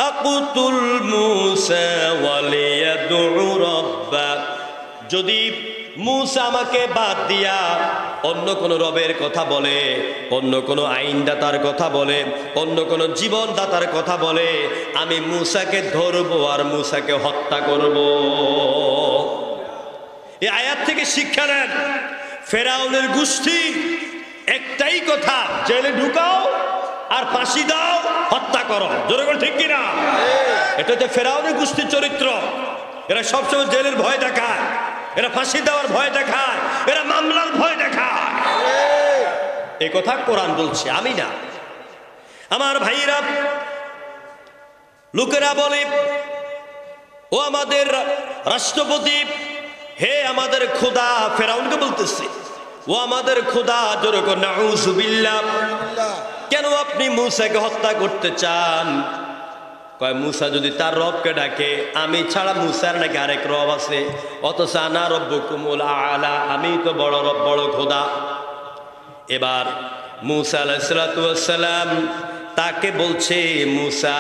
আকুতুল মূসা ওয়ালিয়াদউ রাব্বা, যদি মূসা আমাকে বাদ দিয়া অন্য কোন রবের কথা বলে, অন্য কোন আইনদাতার কথা বলে, অন্য কোন জীবনদাতার কথা বলে, আমি মূসাকে ধরবো আর মূসাকে হত্যা করব। এই আয়াত থেকে শিক্ষা নেন, ফেরাউনের গোষ্ঠী একটাই কথা, জেলে ঢুকাও আর ফাঁসি দাও, হত্যা করো। জোরে করে ঠিক কিনা? এটা হচ্ছে ফেরাউনের গোষ্ঠীর চরিত্র। এরা সবসময় জেলের ভয় দেখায়, এরা ফাঁসি দেওয়ার ভয় দেখায়, এরা মামলার ভয় দেখায়। এই কথা কোরআন বলছে, আমি না। আমার ভাইরা, লোকেরা বলে, ও আমাদের রাষ্ট্রপতি, হে আমাদের খোদা, ফেরাউনকে বলতেছে, ও আমাদের খোদা, জোরে কর নাউযুবিল্লাহ, কেন আপনি মূসাকে হত্যা করতে চান? কয়, মূসা যদি তার রবকে ডাকে, আমি ছাড়া মূসার নাকি আরেক রব আছে, অথচ আনা রব্বুকুমুল আলা, আমি তো বড় রব, বড় খোদা। এবার মূসা আলাইহিস সালাতু ওয়াস সালাম তাকে বলছে, মূসা,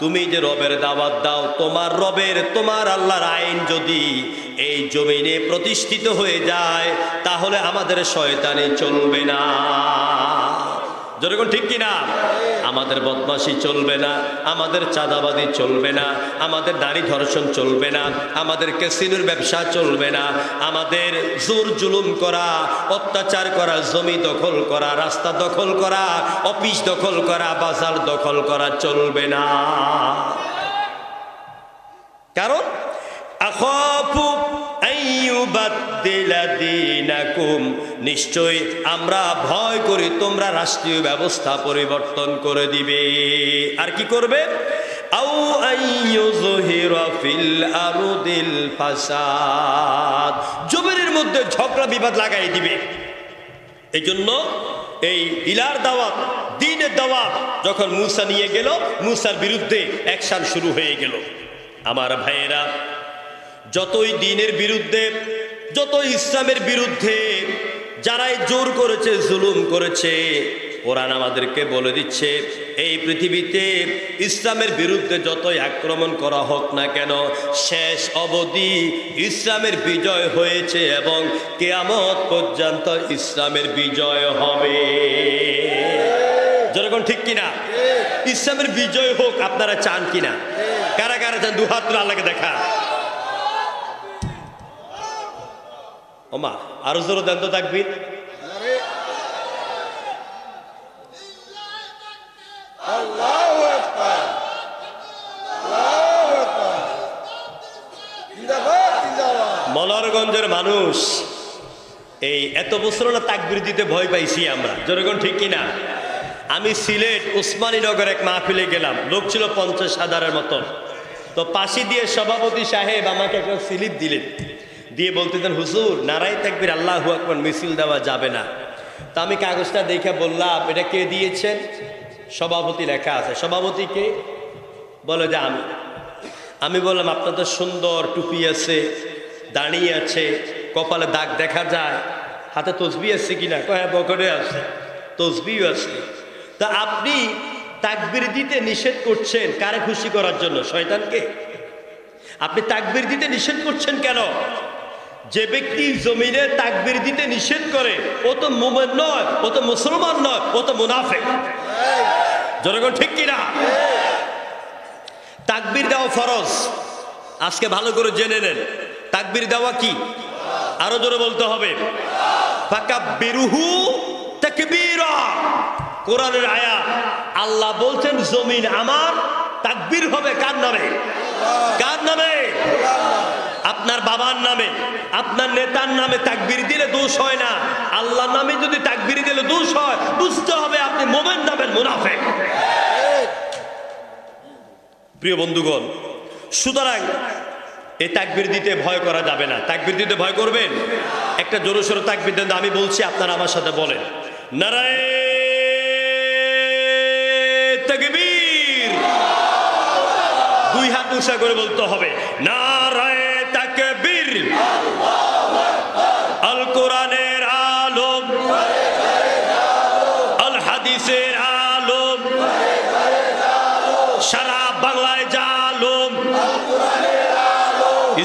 তুমি যে রবের দাওয়াত দাও, তোমার রবের, তোমার আল্লাহর আইন যদি এই জমিনে প্রতিষ্ঠিত হয়ে যায়, তাহলে আমাদের শয়তানি চলবে না। যেরকম ঠিক কিনা? আমাদের বদমাশি চলবে না, আমাদের চাঁদাবাদি চলবে না, আমাদের নারী ধর্ষণ চলবে না, আমাদের ক্যাসিনোর ব্যবসা চলবে না, আমাদের জোর জুলুম করা, অত্যাচার করা, জমি দখল করা, রাস্তা দখল করা, অফিস দখল করা, বাজার দখল করা চলবে না। কারণ আখাফু আইয়ুবাদদিলা দীনাকুম, নিশ্চয় আমরা ভয় করি তোমরা রাষ্ট্রীয় ব্যবস্থা পরিবর্তন করে দিবে। আর কি করবে? আও আইয়ুযহিরা ফিল আরদিল ফাসাদ, জমিনের মধ্যে ঝগড়া বিবাদ লাগাই দিবে। এই জন্য এই ইলার দাওয়াত, দ্বীনের দাওয়াত যখন মূসা নিয়ে গেল, মূসার বিরুদ্ধে অ্যাকশন শুরু হয়ে গেল। আমার ভাইয়েরা, যতই দ্বীনের বিরুদ্ধে, যতই ইসলামের বিরুদ্ধে যারাই জোর করেছে, জুলুম করেছে, কোরআন আমাদেরকে বলে দিচ্ছে, এই পৃথিবীতে ইসলামের বিরুদ্ধে যতই আক্রমণ করা হোক না কেন, শেষ অবধি ইসলামের বিজয় হয়েছে এবং কিয়ামত পর্যন্ত ইসলামের বিজয় হবে। যেরকম ঠিক কিনা? ইসলামের বিজয় হোক আপনারা চান কিনা? কারা কারা চান? দুহাত তুলে আল্লাহকে দেখা। ওমা, আরো জোরে দেন তো তাকবীর। আল্লাহু আকবার, আল্লাহু আকবার, জিন্দাবাদ জিন্দাবাদ। মনোহরগঞ্জের মানুষ এই এত বছর না তাকবীর দিতে ভয় পাইছি আমরা। যেরকম ঠিক কিনা? আমি সিলেট উসমানীনগর এক মাহফিলে গেলাম, লোক ছিল 50,000-এর মতন। তো পাশে দিয়ে সভাপতি সাহেব আমাকে একটা স্লিপ দিলেন, দিয়ে বলতেছেন, হুজুর, নারায়ে তাকবীর আল্লাহু আকবার মিছিল দেওয়া যাবে না। তা আমি কাগজটা দেখে বললাম, এটা কে দিয়েছেন? সভাপতি লেখা আছে। সভাপতি কে? বলে যে আমি। আমি বললাম, আপনার তো সুন্দর টুপি আছে, দাঁড়ি আছে, কপালে দাগ দেখা যায়, হাতে তসবিহ আছে কিনা? কয় বকরে আছে, তসবিহ আছে। তা আপনি তাকবীর দিতে নিষেধ করছেন কারে খুশি করার জন্য? শয়তানকে? আপনি তাকবীর দিতে নিষেধ করছেন কেন? যে ব্যক্তি জমিনে তাকবীর দিতে নিষেধ করে, ও তো মুমিন নয়, ও তো মুসলমান নয়, ও তো মুনাফিক। জনগণ ঠিক কিনা? তাকবীর দেওয়া ফরজ। আজকে ভালো করে জেনে নেন, তাকবীর দেওয়া কি? আরো জোরে বলতে হবে, ফাকাব্বিরুহু তাকবীরা। কোরআনের আয়াত, আল্লাহ বলছেন জমিন আমার, তাকবীর হবে কার নামে? কার নামে? আপনার বাবার নামে, আপনার নেতার নামে তাকবীর দিলে দোষ হয় না। আল্লাহর নামে যদি তাকবীর দিলে দোষ হয়, বুঝতে হবে আপনি মুমিন নামের মুনাফিক। প্রিয় বন্ধুগণ, সুতরাং এই তাকবীর দিতে ভয় করা যাবে না। তাকবীর দিতে ভয় করবেন? একটা জোরে সোরে তাকবীর দেন। আমি বলছি, আপনারা আমার সাথে বলেন, নারায়ে তাকবীর। দুই হাত উঁচা করে বলতে হবে, নারায়ে তাকবীর। আল কোরআনের আলোম, আল হাদিসের আলোম, সারা বাংলায় জালোম,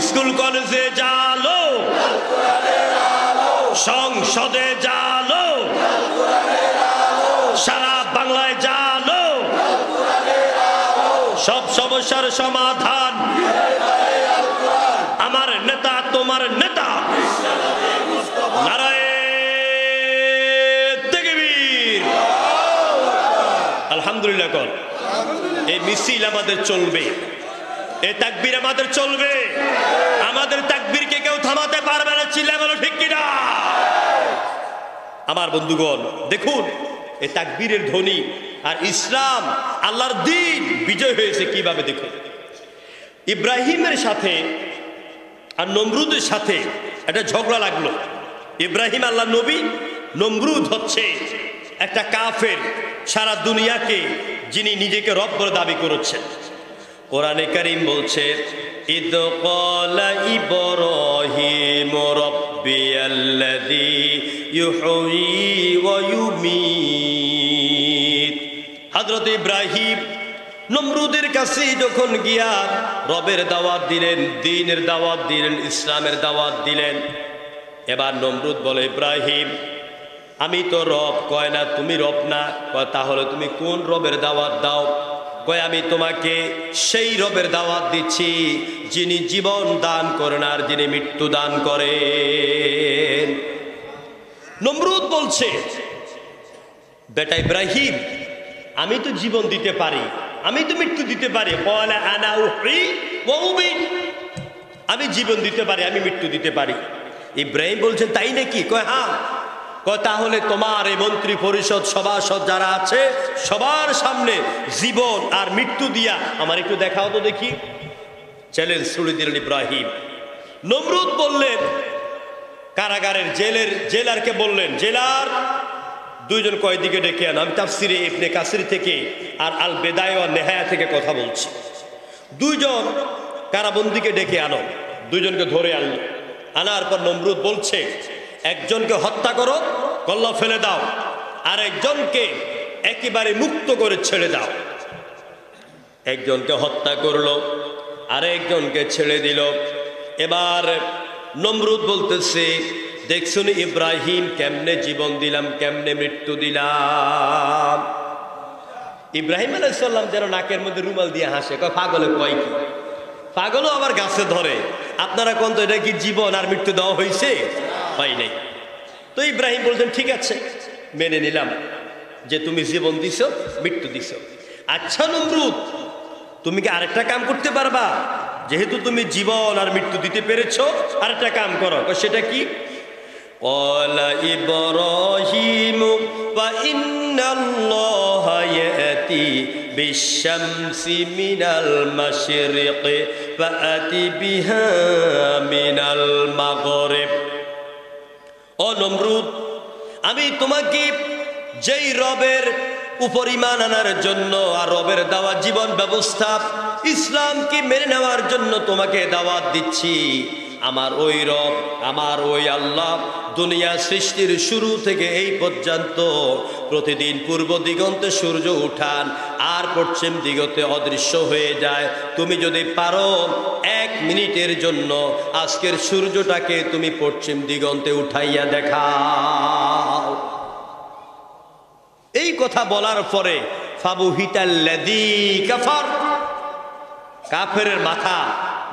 স্কুল কলেজে জালো, সংসদে জালো, সারা বাংলায় জালো, সব সমস্যার সমাধান আমার নেতা, তোমার নেতা। নারায়ে তাকবীর। আলহামদুলিল্লাহ কর। এই মিছিল আমাদের চলবে, এই তাকবীর আমাদের চলবে। আমাদের তাকবীরকে কেউ থামাতে পারবে না। চিল্লায় বলো ঠিক কিনা? আমার বন্ধুগণ, দেখুন এই তাকবীরের ধ্বনি আর ইসলাম আল্লাহর দ্বীন বিজয় হয়েছে কিভাবে দেখুন। ইব্রাহিমের সাথে আর নমরুদের সাথে একটা ঝগড়া লাগলো। ইব্রাহিম আল্লাহ নবী, নমরুদ হচ্ছে একটা কাফের, সারা দুনিয়াকে যিনি নিজেকে রব বলে দাবি করেছেন। কোরআনে কারীম বলছে ইদ ক্বালা ইব্রাহিম রাব্বিয়াল্লাযী ইউহয়ী ওয়া ইউমীত। হযরত ইব্রাহিম নমরুদের কাছে যখন গিয়া রবের দাওয়াত দিলেন, দ্বীনের দাওয়াত দিলেন, ইসলামের দাওয়াত দিলেন, এবার নমরুদ বলে ইব্রাহিম আমি তো রব। কয় না তুমি রব না। কয় তাহলে তুমি কোন রবের দাওয়াত দাও? কয় আমি তোমাকে সেই রবের দাওয়াত দিচ্ছি যিনি জীবন দান করেন আর যিনি মৃত্যু দান করেন। নমরুদ বলছে বেটা ইব্রাহিম আমি তো জীবন দিতে পারি, আমি তো মৃত্যু দিতে পারি। ক্বালা আনা উহয়ী ওয়া উমীত, আমি জীবন দিতে পারি, আমি মৃত্যু দিতে পারি। ইব্রাহিম বলছেন তাই নাকি? কয় হ্যাঁ। কয় তাহলে তোমার এই মন্ত্রী পরিষদ সভাসদ যারা আছে সবার সামনে জীবন আর মৃত্যু দিয়া আমার একটু দেখাও তো দেখি। চ্যালেঞ্জ ছুড়ে দিলেন ইব্রাহিম। নমরুদ বললেন কারাগারের জেলারকে বললেন জেলার দুইজন কয়েদিকে ডেকে আনো। আমি তাফসিরে ইবনে কাসির থেকে আর আল বেদায়া ওয়ান নেহায়া থেকে কথা বলছি। দুইজন কারাবন্দীকে ডেকে আনো। দুইজনকে ধরে আনলো। আনার পর নমরুদ বলছে একজনকে হত্যা করো, কল্লা ফেলে দাও, আর একজনকে একেবারে মুক্ত করে ছেড়ে দাও। একজনকে হত্যা করলো, আর একজনকে ছেড়ে দিল। এবার নমরুদ বলতেছে দেখছুন ইব্রাহিম কেমনে জীবন দিলাম, কেমনে মৃত্যু দিলাম। ইব্রাহিম আলাইহিস সালাম যেন নাকের মধ্যে রুমাল দিয়ে হাসে। কয় পাগলে কয় কি? পাগলও আবার গাছে ধরে। আপনারা কোন তো এটা কি জীবন আর মৃত্যু দেওয়া হয়েছে? হয় নাই। তো ইব্রাহিম বলছেন ঠিক আছে মেনে নিলাম যে তুমি জীবন দিছ, মৃত্যু দিছ। আচ্ছা নমরুদ তুমি কি আরেকটা কাম করতে পারবা? যেহেতু তুমি জীবন আর মৃত্যু দিতে পেরেছ, আরেকটা কাম করো। সেটা কি? ক্বালা ইব্রাহিম ওয়া ইন্নাল্লাহা ইয়াতি বিশ-শামসি মিনাল মাশরিকি ফাআতি বিহা মিনাল মাগরিব। ও নমরুদ আমি তোমাকে যেই রবের উপর ঈমান আনার জন্য আর রবের দাওয়াত জীবন ব্যবস্থা ইসলামকে মেনে নেওয়ার জন্য তোমাকে দাওয়াত দিচ্ছি, আমার ওই রব, আমার ওই আল্লাহ দুনিয়া সৃষ্টির শুরু থেকে এই পর্যন্ত প্রতিদিন পূর্ব দিগন্তে সূর্য উঠান আর পশ্চিম দিগন্তে অদৃশ্য হয়ে যায়। তুমি যদি পারো 1 মিনিটের জন্য আজকের সূর্যটাকে তুমি পশ্চিম দিগন্তে উঠাইয়া দেখাও। এই কথা বলার পরে ফাবুহিতাল্লাযী কাফার, কাফেরের মাথা,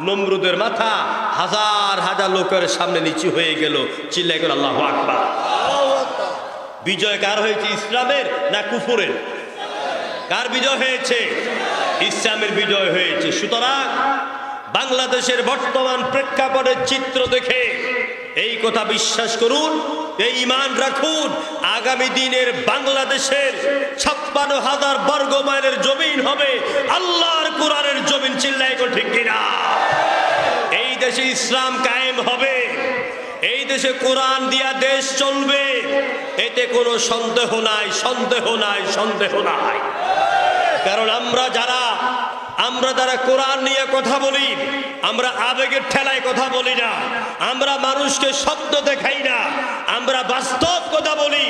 নমরুদের মাথা হাজার হাজার লোকের সামনে নিচু হয়ে গেল। চিল্লাই করে আল্লাহু আকবার। বিজয় কার হয়েছে? ইসলামের না কুফরের? কার বিজয় হয়েছে? ইসলামের বিজয় হয়েছে। সুতরাং বাংলাদেশের বর্তমান প্রেক্ষাপটের চিত্র দেখে এই কথা বিশ্বাস করুন, এই ঈমান রাখুন, আগামী দিনের বাংলাদেশের 56,000 বর্গ মাইলের জমিন হবে আল্লাহর কোরআনের জমিন। চিল্লাই করে ঠিক কিনা? এই দেশে ইসলাম কায়েম হবে, এই দেশে কোরআন দিয়া দেশ চলবে, এতে কোনো সন্দেহ নাই, সন্দেহ নাই, সন্দেহ নাই। কারণ আমরা যারা কোরআন নিয়ে কথা বলি, আমরা আবেগের ঠেলায় কথা বলি না, আমরা মানুষকে শব্দ দেখাই না, আমরা বাস্তব কথা বলি।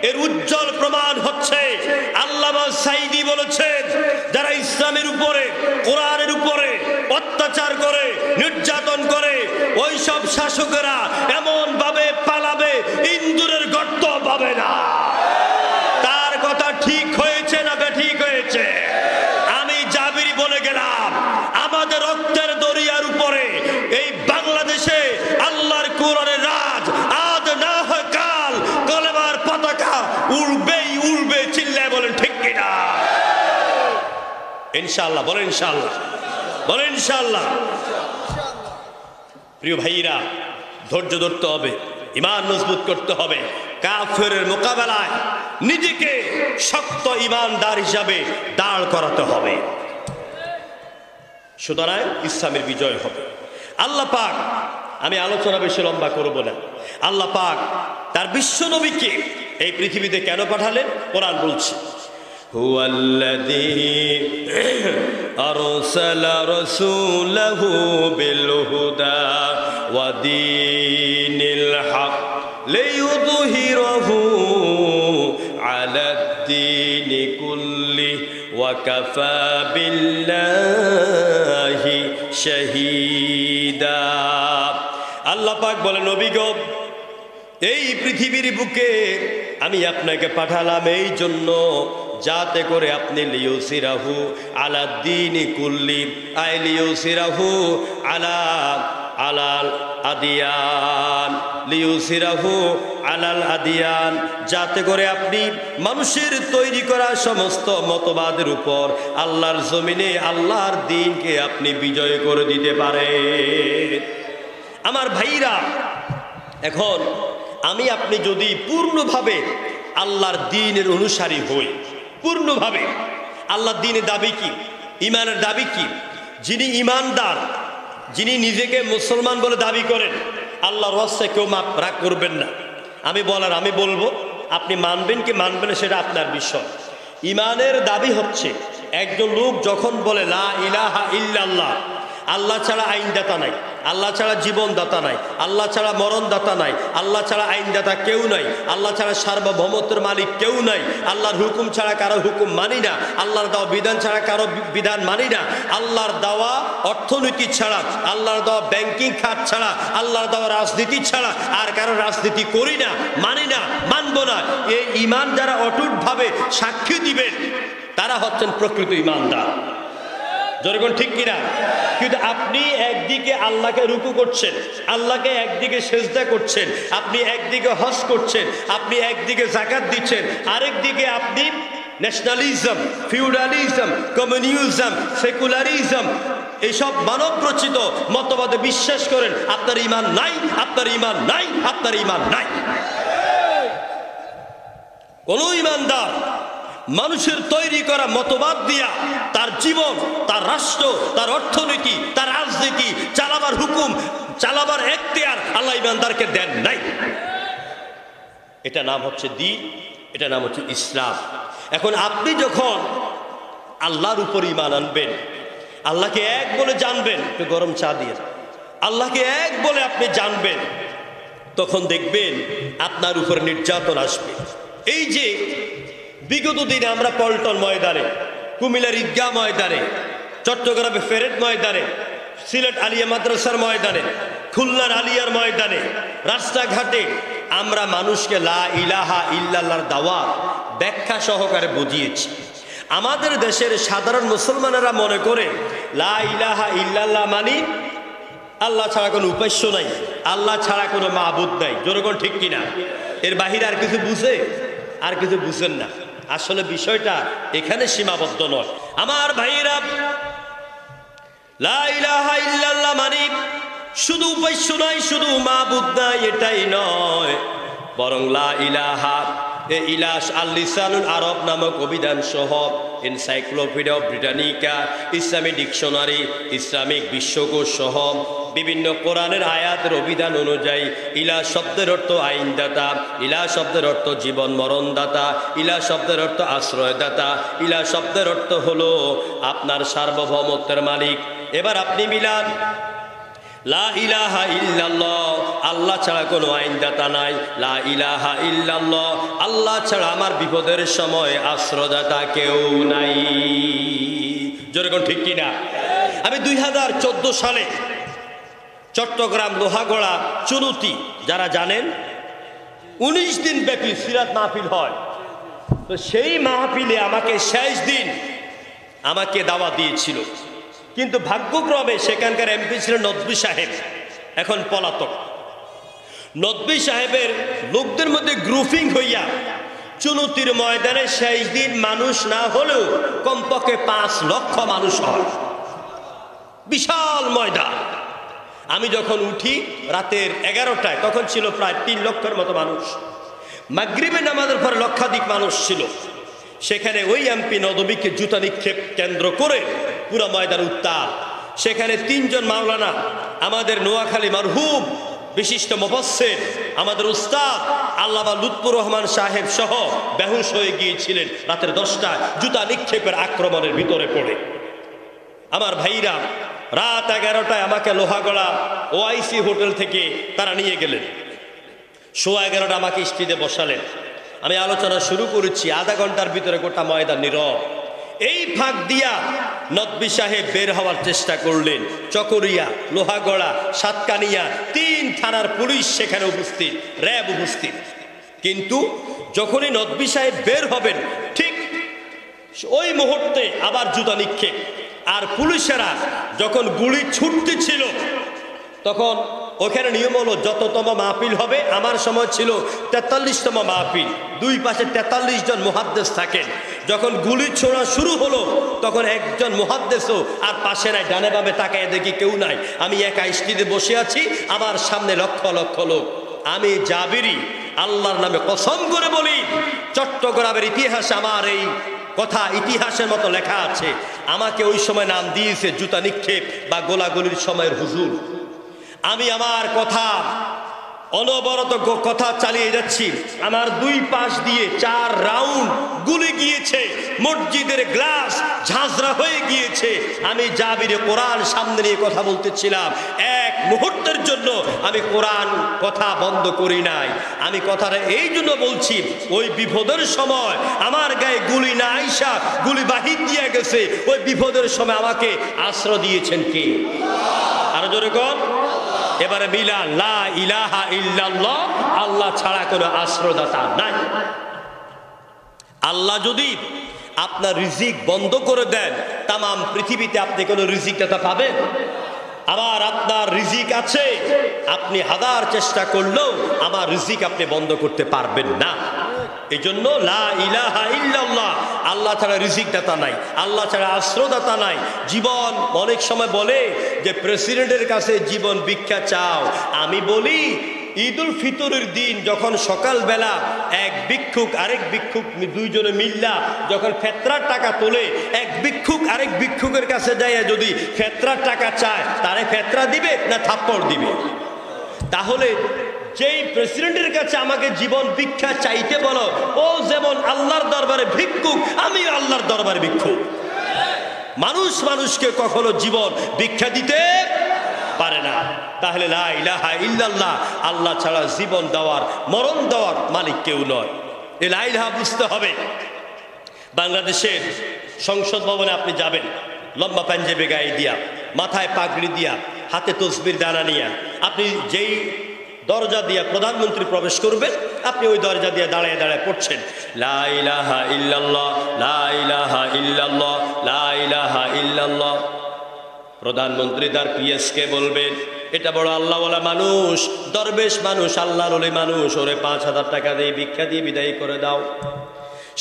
এর উজ্জ্বল প্রমাণ হচ্ছে আল্লামা সাঈদী বলেছেন যারা ইসলামের উপরে, কোরআনের উপরে অত্যাচার করে, নির্যাতন করে, ওই সব শাসকেরা এমন ভাবে পালাবে ইন্দুরের গর্ত পাবে না। তার কথা ঠিক হয়েছে না বেঠিক হয়েছে? আমি জাবিরি বলে গেলাম আমাদের রক্তের দরিয়ার উপরে এই বাংলাদেশে আল্লাহর কোরআনের রাজ আজ না হয় কাল কলেমার পতাকা উড়বেই উড়বে। চিল্লায় বলেন ঠিক কিনা? ইনশাআল্লাহ বলেন, ইনশাআল্লাহ বলেন, ইনশাআল্লাহ। প্রিয় ভাইরা ধৈর্য ধরতে হবে, ঈমান মজবুত করতে হবে, কাফেরের মোকাবেলায় নিজেকে শক্ত ঈমানদার হিসাবে দাঁড় করাতে হবে। সুতরাং ইসলামের বিজয় হবে। আল্লাহ পাক, আমি আলোচনা বেশি লম্বা করব না, আল্লাহ পাক তার বিশ্ব নবীকে এই পৃথিবীতে কেন পাঠালেন? কোরআন বলছে, হুয়াল্লাযী আরসালা রাসূলাহু বিল হুদা ওয়া দীনিল হক লিইয়ুযহিরাহু আলাদ-দীনি কুল্লি ওয়া কাফা বিল্লাহি শাহীদা। আল্লাহ পাক বলে, নবী গো, এই পৃথিবীর বুকে আমি আপনাকে পাঠালাম এই জন্য যাতে করে আপনি লিউসিরাহু আলাদ-দীনি কুল্লি, আই লিউসিরাহু আলাল আদিয়ান, লিউসিরাহু আলাল আদিয়ান, যাতে করে আপনি মানুষের তৈরি করা সমস্ত মতবাদের উপর আল্লাহর জমিনে আল্লাহর দ্বীনকে আপনি বিজয় করে দিতে পারেন। আমার ভাইরা, এখন আমি আপনি যদি পূর্ণভাবে আল্লাহর দ্বীনের অনুসারী হই, পূর্ণভাবে আল্লাহর দ্বীনের দাবি কি? ঈমানের দাবি কি? যিনি ঈমানদার, যিনি নিজেকে মুসলমান বলে দাবি করেন, আল্লাহর ওয়াস্তে কেউ রাগ করবেন না। আমি বলবো, আপনি মানবেন কি মানবেন না সেটা আপনার বিষয়। ঈমানের দাবি হচ্ছে একজন লোক যখন বলে লা ইলাহা ইল্লাল্লাহ, আল্লাহ ছাড়া আইনদাতা নাই, আল্লাহ ছাড়া জীবনদাতা নাই, আল্লাহ ছাড়া মরণদাতা নাই, আল্লাহ ছাড়া আইনদাতা কেউ নাই, আল্লাহ ছাড়া সার্বভৌমত্বের মালিক কেউ নাই, আল্লাহর হুকুম ছাড়া কারো হুকুম মানি না, আল্লাহর দেওয়া বিধান ছাড়া কারো বিধান মানি না, আল্লাহর দেওয়া অর্থনীতি ছাড়া, আল্লাহর দেওয়া ব্যাংকিং খাত ছাড়া, আল্লাহর দেওয়া রাজনীতি ছাড়া আর কারো রাজনীতি করি না, মানি না, মানব না। এই ঈমান যারা অটুটভাবে সাক্ষী দিবেন তারা হচ্ছেন প্রকৃত ঈমানদার। যেরকম ঠিক কিনা? কিন্তু আপনি একদিকে আল্লাহকে রুকু করছেন, আল্লাহকে একদিকে সেজদা করছেন, আপনি একদিকে হজ করছেন, আপনি একদিকে যাকাত দিচ্ছেন, আরেকদিকে আপনি ন্যাশনালিজম, ফিউডালিজম, কমিউনিজম, সেকুলারিজম, এইসব মানব রচিত মতবাদে বিশ্বাস করেন। আপনার ঈমান নাই, আপনার ঈমান নাই, আপনার ঈমান নাই। কোন ঈমানদার মানুষের তৈরি করা মতবাদ দিয়া তার জীবন, তার রাষ্ট্র, তার অর্থনীতি, তার রাজনীতি চালাবার হুকুম, চালাবার এখতিয়ার আল্লাহ ঈমানদারকে দেন নাই। এটা নাম হচ্ছে দ্বীন, এটা নাম হচ্ছে ইসলাম। এখন আপনি যখন আল্লাহর উপর ঈমান আনবেন, আল্লাহকে এক বলে জানবেন, একটু গরম চা দিয়ে, আল্লাহকে এক বলে আপনি জানবেন, তখন দেখবেন আপনার উপর নির্যাতন আসবে। এই যে বিগত দিনে আমরা পল্টন ময়দানে, কুমিল্লার ঈদগাহ ময়দানে, চট্টগ্রামে ফেরেট ময়দানে, সিলেট আলিয়া মাদ্রাসার ময়দানে, খুলনার আলিয়ার ময়দানে, রাস্তাঘাটে আমরা মানুষকে লা ইলাহা ইল্লাল্লাহর দাওয়াত ব্যাখ্যা সহকারে বুঝিয়েছি। আমাদের দেশের সাধারণ মুসলমানেরা মনে করে লা ইলাহা ইল্লাল্লাহ মানি আল্লাহ ছাড়া কোনো উপাস্য নাই, আল্লাহ ছাড়া কোনো মাবুদ নাই। যেরকম ঠিক কিনা? এর বাহিরে আর কিছু বুঝে? আর কিছু বুঝেন না। আসলে বিষয়টা এখানে সীমাবদ্ধ নয়। আমার ভাইরা, লা ইলাহা ইল্লাল্লাহ মানে শুধু উপাস্য নাই, শুধু মাবুদ নাই এটাই নয়, বরং লা ইলাহা ইলাস আল লিসানুল আরব নামক অভিধান সহ Encyclopaedia Britannica, Islamic dictionary, Islamic বিশ্বকোষ সহ বিভিন্ন কোরআনের আয়াতের অভিধান অনুযায়ী ইলা শব্দের অর্থ আইনদাতা, ইলা শব্দের অর্থ জীবন মরণদাতা, ইলা শব্দের অর্থ আশ্রয়দাতা, ইলা শব্দের অর্থ হলো আপনার সার্বভৌমত্বের মালিক। এবার আপনি মিলান লা ইলাহা ইল্লাল্লাহ, আল্লাহ ছাড়া কোনো আইনদাতা নাই। লা ইলাহা ইল্লাল্লাহ, আল্লাহ ছাড়া আমার বিপদের সময় আশ্রয়দাতা কেউ নাই। যেরকম ঠিক কিনা? আমি 2014 সালে চট্টগ্রাম লোহাগড়া চুনুতি, যারা জানেন 19 দিন ব্যাপী সিরাত মাহফিল হয়, তো সেই মাহফিলে আমাকে শেষ দিন আমাকে দাওয়াত দিয়েছিল। কিন্তু ভাগ্যক্রমে সেখানকার এমপি ছিলেন নদভী সাহেব, এখন পলাতক। নদভী সাহেবের লোকদের মধ্যে গ্রুপিং হইয়া চুনুতির ময়দানে শেষ দিন মানুষ না হলেও কমপক্ষে 5 লক্ষ মানুষ হয়, বিশাল ময়দান। আমি যখন উঠি রাতের 11টায়, তখন ছিল প্রায় 3 লক্ষের মতো মানুষ। মাগরিবে নামাজের পরে লক্ষাধিক মানুষ ছিল। সেখানে ওই এমপি নদবীকে জুতা নিক্ষেপ কেন্দ্র করে পুরা ময়দান উত্তাপ। সেখানে 3 জন মাওলানা, আমাদের নোয়াখালী মারহুম বিশিষ্ট মুফাসসির আমাদের উস্তাদ আল্লামা লুৎফুর রহমান সাহেব সহ বেহুশ হয়ে গিয়েছিলেন রাতের 10টায় জুতা নিক্ষেপের আক্রমণের ভিতরে পড়ে। আমার ভাইরা রাত 11টায় আমাকে লোহাগড়া ওআইসি হোটেল থেকে তারা নিয়ে গেলেন। 11:15 আমাকে স্টেজে বসালেন। আমি আলোচনা শুরু করেছি, আধা ঘন্টার ভিতরে গোটা ময়দান নীরব। এই ফাঁক দিয়া নদভী সাহেব বের হওয়ার চেষ্টা করলেন। চকরিয়া, লোহাগড়া, সাতকানিয়া 3 থানার পুলিশ সেখানে উপস্থিত, র্যাব উপস্থিত। কিন্তু যখনই নদভী সাহেব বের হবেন ঠিক ওই মুহূর্তে আবার জুতা নিক্ষেপ। আর পুলিশেরা যখন গুলি ছুটতেছিল তখন ওখানে নিয়ম হলো যততম মাহফিল হবে, আমার সময় ছিল 43তম মাহফিল, 2 পাশে 43 জন মুহাদ্দিস থাকেন। যখন গুলি ছোড়া শুরু হলো তখন একজন মুহাদ্দিসও আর পাশে নাই, ডানে বামে তাকায় দেখি কেউ নাই। আমি একা স্টেজে বসে আছি, আমার সামনে লক্ষ লক্ষ লোক। আমি জাবিরি আল্লাহর নামে কসম করে বলি, চট্টগ্রামের ইতিহাসে আমার এই কথা ইতিহাসের মতো লেখা আছে। আমাকে ওই সময় নাম দিয়েছে জুতা নিক্ষেপ বা গোলাগুলির সময়ের হুজুর। আমি আমার কথা অনবরত কথা চালিয়ে যাচ্ছি। আমার 2 পাশ দিয়ে 4 রাউন্ড গুলি গিয়েছে, মসজিদের গ্লাস ঝাঁঝরা হয়ে গিয়েছে। আমি জাবিরে কোরআন সামনে নিয়ে কথা বলতেছিলাম, এক মুহূর্তের জন্য আমি কোরআন কথা বন্ধ করি নাই। আমি কথাটা এই জন্য বলছি, ওই বিপদের সময় আমার গায়ে গুলি না আইসা গুলি বাহির দিয়ে গেছে। ওই বিপদের সময় আমাকে আশ্রয় দিয়েছেন কে? আরো জোরে কর। এবারে মিলা লা ইলাহা ইল্লাল্লাহ, আল্লাহ ছাড়া কোনো আশ্রয়দাতা নাই। আল্লাহ যদি আপনার রিজিক বন্ধ করে দেন, তাম পৃথিবীতে আপনি কোনো রিজিক দাতা পাবেন? আবার আপনার রিজিক আছে, আপনি হাজার চেষ্টা করলেও আমার রিজিক আপনি বন্ধ করতে পারবেন না। এই জন্য লা ইলাহা ইল্লাল্লাহ, আল্লাহ ছাড়া রিজিক দাতা নাই, আল্লাহ ছাড়া আশ্রয়দাতা নাই। জীবন অনেক সময় বলে যে প্রেসিডেন্টের কাছে জীবন ভিক্ষা চাও। আমি বলি ঈদুল ফিতরের দিন যখন সকালবেলা এক ভিক্ষুক আরেক ভিক্ষুক 2 জনে মিল্লা যখন ফেতরার টাকা তোলে, এক ভিক্ষুক আরেক ভিক্ষুকের কাছে যায় যদি ফেতরার টাকা চায়, তারে ফেতরা দিবে না থাপ্পড় দিবে? তাহলে যেই প্রেসিডেন্টের কাছে আমাকে জীবন ভিক্ষা চাইতে বলো, ও যেমন আল্লাহর দরবারে ভিক্ষুক, আমি আল্লাহর দরবারে ভিক্ষুক। মানুষ মানুষকে কখনো জীবন ভিক্ষা দিতে পারে না। তাহলে লা ইলাহা ইল্লাল্লাহ, আল্লাহ ছাড়া জীবন দেওয়ার মরণ দেওয়ার মালিক কেউ নয়। এই লা ইলাহা বুঝতে হবে। বাংলাদেশের সংসদ ভবনে আপনি যাবেন, লম্বা পাঞ্জাবি গায়ে দিয়া, মাথায় পাগড়ি দিয়া, হাতে তসবির দানা নিয়া, আপনি যেই দরজা দিয়া প্রধানমন্ত্রী প্রবেশ করবেন, আপনি ওই দরজা দিয়ে দাঁড়ায় দাঁড়ায় পড়ছেন লা ইলাহা ইল্লাল্লাহ, লা ইলাহা ইল্লাল্লাহ, লা ইলাহা ইল্লাল্লাহ। প্রধানমন্ত্রী তার পিএসকে বলবেন, এটা বড় আল্লাহওয়ালা মানুষ, দরবেশ মানুষ, আল্লাহর ওলি মানুষ, ওরে 5000 টাকা দিয়ে ভিক্ষা দিয়ে বিদায় করে দাও।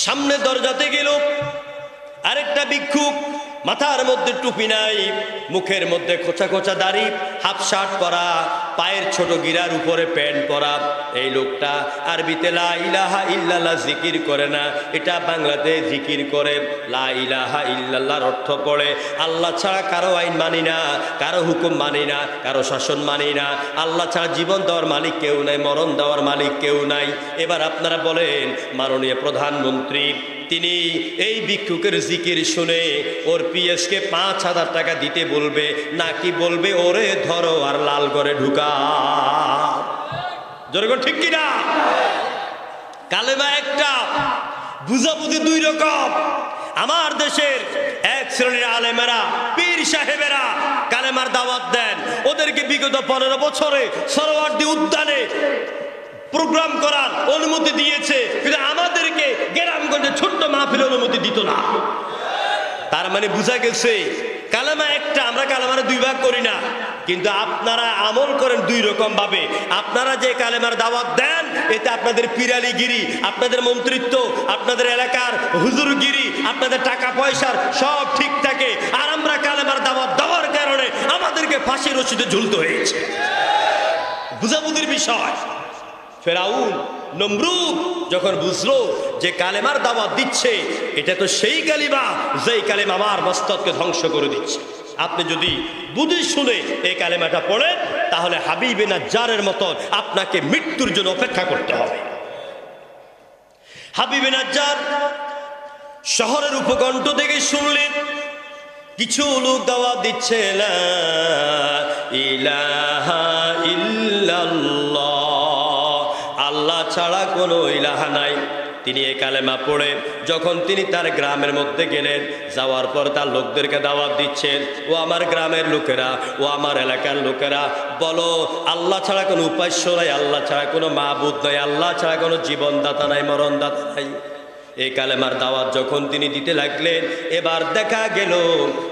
সামনে দরজাতে গেল আরেকটা ভিক্ষুক, মাথার মধ্যে টুপি নাই, মুখের মধ্যে খোঁচা খোঁচা দাড়ি, হাফ শার্ট পরা, পায়ের ছোট গিরার উপরে প্যান্ট পরা। এই লোকটা আরবিতে লা ইলাহা ইল্লাল্লাহ জিকির করে না, এটা বাংলাতে জিকির করে। লা ইলাহা ইল্লাল্লাহর অর্থ পড়ে আল্লাহ ছাড়া কারো আইন মানি না, কারো হুকুম মানি না, কারো শাসন মানি না। আল্লাহ ছাড়া জীবন দেওয়ার মালিক কেউ নাই, মরণ দেওয়ার মালিক কেউ নাই। এবার আপনারা বলেন, মাননীয় প্রধানমন্ত্রী তিনি এই ভিক্ষুকের জিকির শুনে ওর পিএসকে 5000 টাকা দিতে বলবে, নাকি বলবে ওরে ধরো আর লাল করে ঢুকা? জোরে ঠিক কিনা? কালেমা একটা, বুঝাবুঝি 2 রকম। আমার দেশের এক শ্রেণীর আলেমেরা, পীর সাহেবেরা কালেমার দাওয়াত দেন। ওদেরকে বিগত 15 বছরে সরোয়ার্দী উদ্যানে প্রোগ্রাম করার অনুমতি দিয়েছে, কিন্তু আমাদেরকে গ্রামগঞ্জে ছোট্ট মাহফিল অনুমতি দিত না। তার মানে বোঝা গেছে কালেমা একটা, আমরা কালেমার 2 ভাগ করি না, কিন্তু আপনারা আমল করেন 2 রকম ভাবে। আপনারা যে কালেমার দাওয়াত দেন, এতে আপনাদের পিরালিগিরি, আপনাদের মন্ত্রিত্ব, আপনাদের এলাকার হুজুরগিরি, আপনাদের টাকা পয়সার সব ঠিক থাকে। আর আমরা কালেমার দাওয়াত দেওয়ার কারণে আমাদেরকে ফাঁসির রশিদে ঝুলতে হয়েছে। বুঝাবুঝির বিষয়। ফেরাউন নমরুদ যখন বুঝলো যে কালেমার দাওয়াত দিচ্ছে, এটা তো সেই কালিমা যেই কালেমা আমার মস্তককে ধ্বংস করে দিচ্ছে। আপনি যদি বুঝে শুনে এই কালেমাটা পড়েন, তাহলে হাবিবে নাজ্জারের মতো আপনাকে মৃত্যুর জন্য অপেক্ষা করতে হবে। হাবিবে নাজ্জার শহরের উপকণ্ঠ থেকে শুনলেন কিছু লোক দাওয়াত দিচ্ছে, লা ইলাহা ইল্লাল্লাহ, আল্লাহ ছাড়া কোনো ইলাহা নাই। তিনি এই কালেমা পড়ে যখন তিনি তার গ্রামের মধ্যে গেলেন, যাওয়ার পর তার লোকদেরকে দাওয়াত দিচ্ছেন, ও আমার গ্রামের লোকেরা, ও আমার এলাকার লোকেরা, বলো আল্লাহ ছাড়া কোনো উপাস্য নাই, আল্লাহ ছাড়া কোনো মাবুদ নাই, আল্লাহ ছাড়া কোনো জীবনদাতা নাই, মরণদাতা নাই। এই কালেমার দাওয়াত যখন তিনি দিতে লাগলেন, এবার দেখা গেল